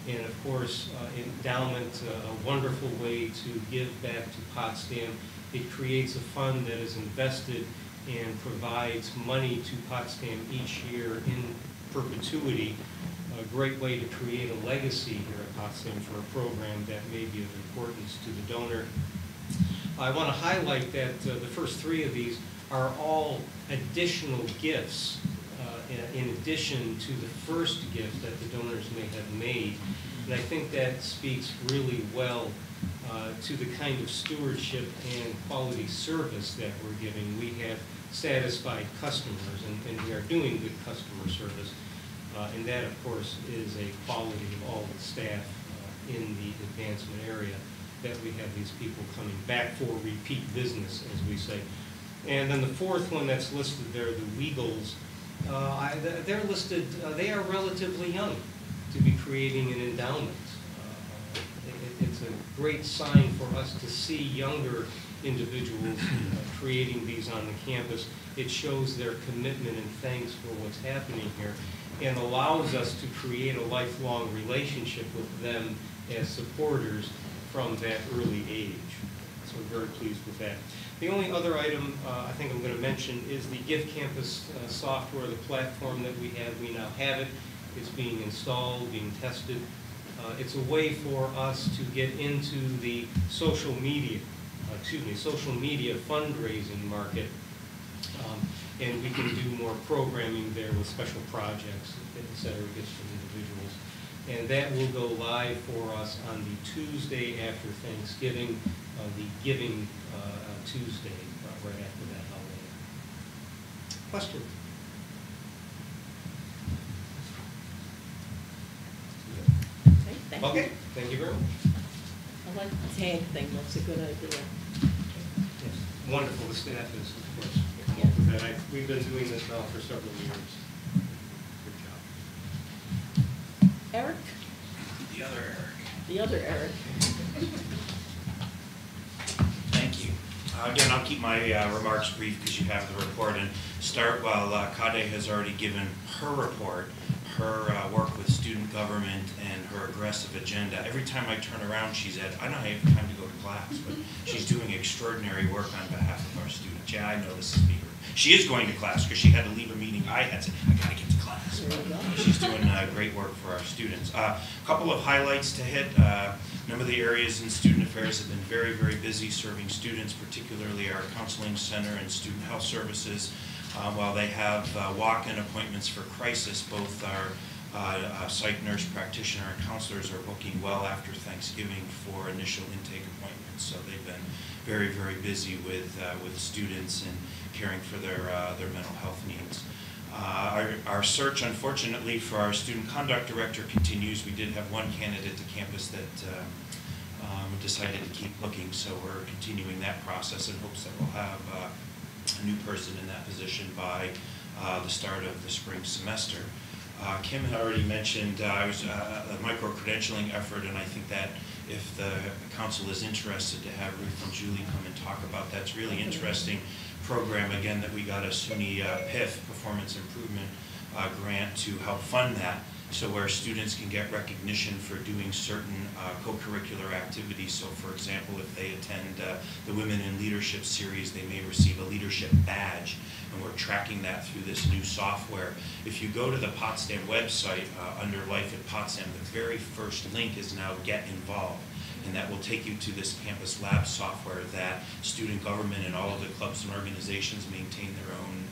And of course, endowment, a wonderful way to give back to Potsdam. It creates a fund that is invested and provides money to Potsdam each year in perpetuity. A great way to create a legacy here at Potsdam for a program that may be of importance to the donor. I want to highlight that the first three of these are all additional gifts in addition to the first gift that the donors may have made. And I think that speaks really well to the kind of stewardship and quality service that we're giving. We have satisfied customers, and we are doing good customer service. And that, of course, is a quality of all the staff in the advancement area, that we have these people coming back for repeat business, as we say. And then the fourth one that's listed there, the Weagles, they're listed, they are relatively young to be creating an endowment. It's a great sign for us to see younger individuals creating these on the campus. It shows their commitment and thanks for what's happening here, and allows us to create a lifelong relationship with them as supporters from that early age. So we're very pleased with that. The only other item I think I'm going to mention is the Gift Campus software, the platform that we have. We now have it. It's being installed, being tested. It's a way for us to get into the social media fundraising market, and we can do more programming there with special projects, et cetera, gifts from individuals. And that will go live for us on the Tuesday after Thanksgiving, the Giving Tuesday, right after that holiday. Questions? Okay, thank you. Okay, thank you very much. I like the tag thing, that's a good idea. wonderful the staff is, of course. And we've been doing this now for several years. Good job. Eric? The other Eric. The other Eric. Thank you. Again, I'll keep my remarks brief because you have the report, and start while Kade has already given her report, her work with student government and her aggressive agenda. Every time I turn around, she's at, I don't have time to go to class, but she's doing extraordinary work on behalf of our students. Yeah, I know this is bigger. She is going to class because she had to leave a meeting I had said, I gotta get to class. But she's doing great work for our students. A couple of highlights to hit. A number of the areas in student affairs have been very, very busy serving students, particularly our counseling center and student health services. While they have walk-in appointments for crisis, both our psych nurse practitioner and counselors are booking well after Thanksgiving for initial intake appointments. So they've been very, very busy with students and caring for their mental health needs. Our search, unfortunately, for our student conduct director continues. We did have one candidate to campus that decided to keep looking, so we're continuing that process in hopes that we'll have a new person in that position by the start of the spring semester. Kim had already mentioned a micro-credentialing effort, and I think that if the council is interested to have Ruth and Julie come and talk about that, it's really interesting program, again, that we got a SUNY PIF, Performance Improvement grant to help fund that. So where students can get recognition for doing certain co-curricular activities. So for example, if they attend the Women in Leadership series, they may receive a leadership badge, and we're tracking that through this new software. If you go to the Potsdam website, under Life at Potsdam, the very first link is now Get Involved. And that will take you to this campus lab software that student government and all of the clubs and organizations maintain their own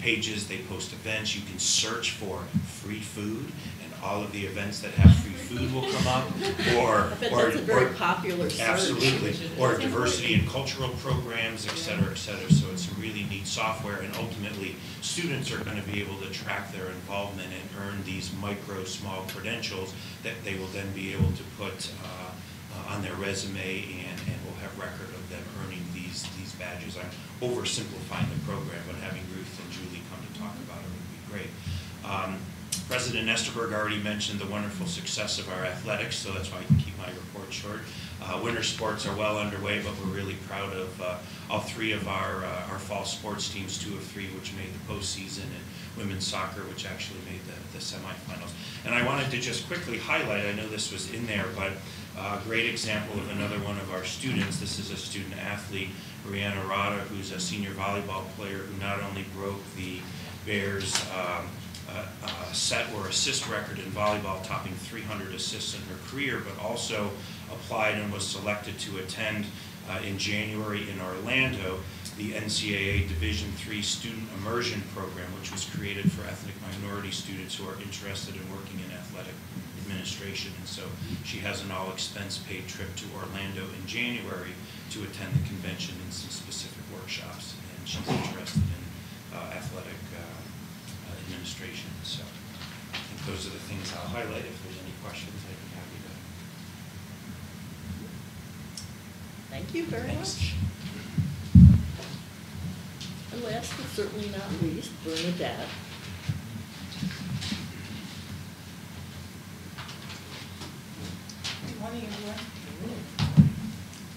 pages. They post events. You can search for free food, and all of the events that have free food will come up. Or that's a very popular search. Absolutely. Or diversity and cultural programs, et cetera, et cetera. So it's some really neat software, and ultimately students are going to be able to track their involvement and earn these small credentials that they will then be able to put on their resume, and will have record of them earning these badges. I'm oversimplifying the program, but having Ruth and Julie come to talk about it would be great. President Nesterberg already mentioned the wonderful success of our athletics, so that's why I can keep my report short. Winter sports are well underway, but we're really proud of all three of our fall sports teams, 2 of 3 which made the postseason, and women's soccer, which actually made the semifinals. And I wanted to just quickly highlight, I know this was in there, but a great example of another one of our students. This is a student athlete, Brianna Rada, who's a senior volleyball player who not only broke the Bears set or assist record in volleyball, topping 300 assists in her career, but also applied and was selected to attend in January in Orlando the NCAA Division III Student Immersion Program, which was created for ethnic minority students who are interested in working in athletic administration. And so she has an all-expense-paid trip to Orlando in January to attend the convention and some specific workshops. And she's interested in athletic administration. So I think those are the things I'll highlight. If there's any questions, I'd be happy to. Thank you very much. And last but certainly not least, Bernadette. Good morning, everyone.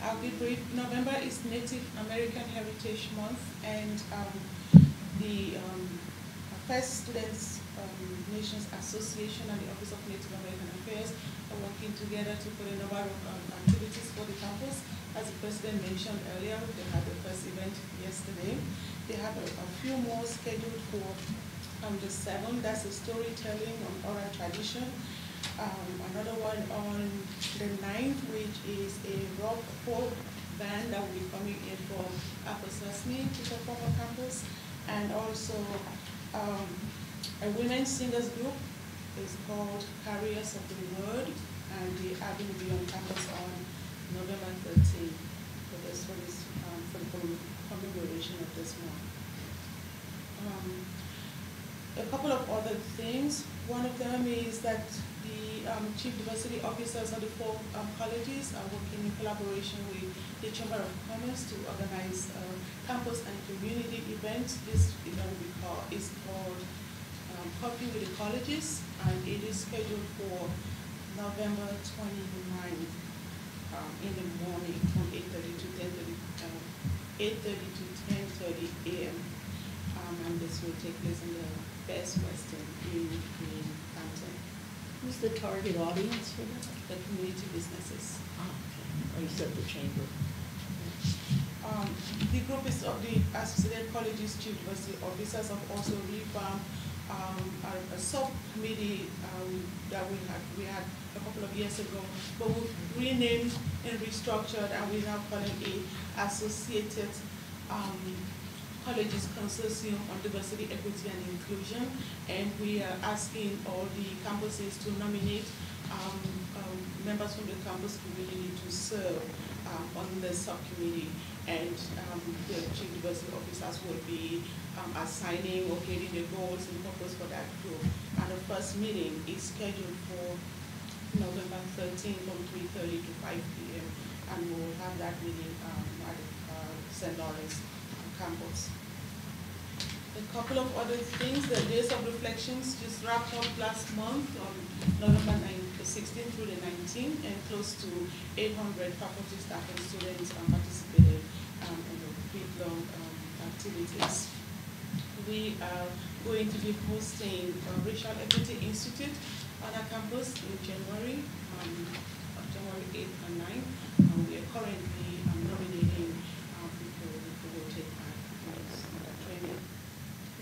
I'll be brief. November is Native American Heritage Month, and the First Students Nations Association and the Office of Native American Affairs are working together to put a number of activities for the campus. As the President mentioned earlier, they had the first event yesterday. They have a few more scheduled for the 7th. That's a storytelling on oral tradition. Another one on the 9th, which is a rock folk band that will be coming in from Apple-Sesame to perform on campus. And also a women's singers group is called Carriers of the Word, and they are going to be on campus on November 13th for the commemoration of this month. a couple of other things. One of them is that the chief diversity officers of the four colleges are working in collaboration with the Chamber of Commerce to organize campus and community events. This event is called Coffee with the Colleges, and it is scheduled for November 29th in the morning from 8:30 to 10:30, 8:30 to 10:30 a.m. And this will take place in the Best Western in Hampton. Who's the target audience for that? The community businesses. Oh, okay. Oh, you said the chamber. The group is of the Associated Colleges Chief Diversity Officers have also revamped a subcommittee that we had a couple of years ago, but we renamed and restructured, and we now call it a Associated Colleges Consortium on Diversity, Equity, and Inclusion, and we are asking all the campuses to nominate members from the campus community to serve on the subcommittee, and the chief diversity officers will be assigning or getting the goals and purpose for that group. And the first meeting is scheduled for November 13th from 3:30 to 5 p.m. and we'll have that meeting at St. Lawrence campus. A couple of other things, the Days of Reflections just wrapped up last month on November 16th through the 19th, and close to 800 faculty, staff, and students participated in the week-long activities. We are going to be hosting Racial Equity Institute on our campus in January, January 8th and 9th. We are currently nominating people who will take part in this training.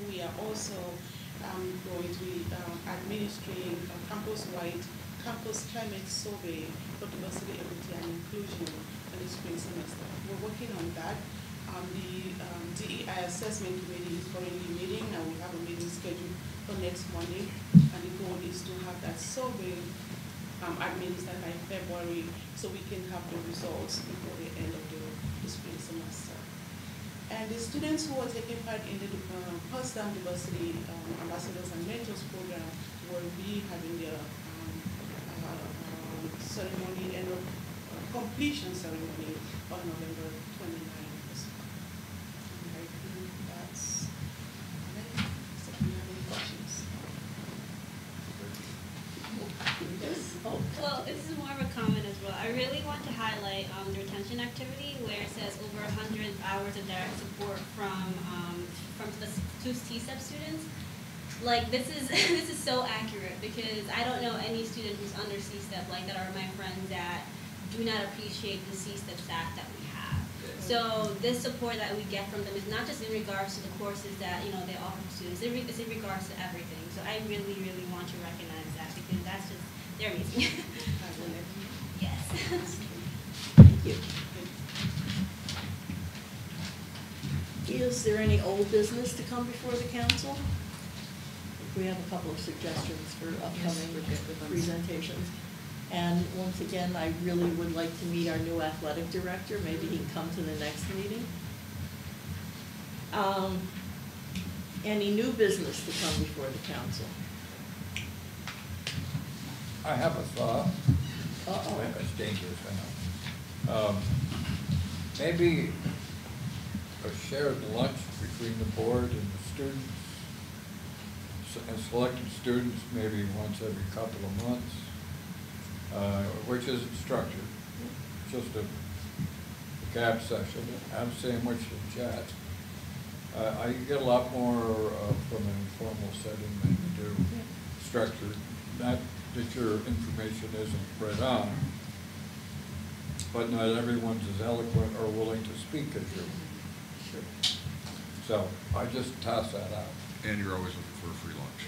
We are also going to be administering a campus-wide campus climate survey for diversity, equity, and inclusion in the spring semester. We're working on that. The DEI assessment committee is currently meeting, and we have a meeting scheduled for next Monday. And the goal is to have that survey administered by February, so we can have the results before the end of the spring semester. And the students who are taking part in the Potsdam Diversity Ambassadors and Mentors program will be having their ceremony and completion ceremony on November 29th. And I think that's it. So do you have any questions? Yes. Oh. Well, this is more of a comment as well. I really want to highlight the retention activity where it says over 100 hours of direct support from the two TSEP students. Like, this is this is so accurate, because I don't know any student who's under CSTEP like that are my friends that do not appreciate the CSTEP staff that we have. So this support that we get from them is not just in regards to the courses that they offer to students. It's in regards to everything. So I really, really want to recognize that, because that's just, they're amazing. Yes. Thank you. Is there any old business to come before the council? We have a couple of suggestions for upcoming presentations. And once again, I really would like to meet our new athletic director. Maybe he can come to the next meeting. Any new business to come before the council? I have a thought. Uh-oh. It's dangerous, I know. Maybe a shared lunch between the board and the students, and selected students maybe once every couple of months, which isn't structured, just a gap session, have a sandwich and chat. I get a lot more from an informal setting than you do structured. Not that your information isn't read on, but not everyone's as eloquent or willing to speak as you. Sure. So I just toss that out. And you're always looking for a free lunch.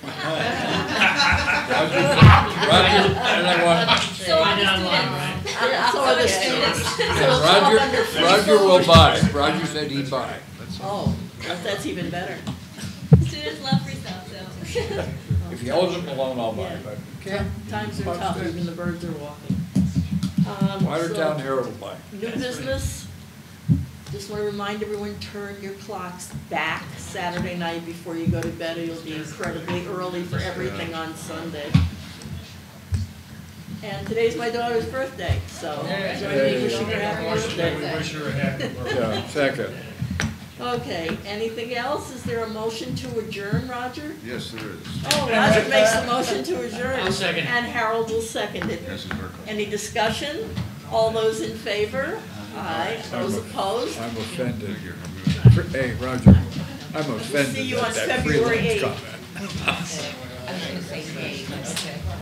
So are the students. Roger will buy. Roger said he'd buy. Oh, that's even better. Students love free stuff, so. If he holds them alone, I'll buy it, but Times are tough, even the birds are walking. Watertown Herald will buy. New business? Just want to remind everyone, turn your clocks back Saturday night before you go to bed, or you'll be incredibly early for everything on Sunday. And today's my daughter's birthday, so join me wishing her happy birthday. We wish her a happy birthday. Yeah, second. Okay, anything else? Is there a motion to adjourn, Roger? Yes, there is. Oh, Roger makes the motion to adjourn. I'll second. And Harold will second it. Yes, it's her. Any discussion? All those in favor? Aye. Those opposed? I'm offended. Hey, Roger, I'm offended See you at on that February freelance 8th. comment. I was gonna say nay, but okay.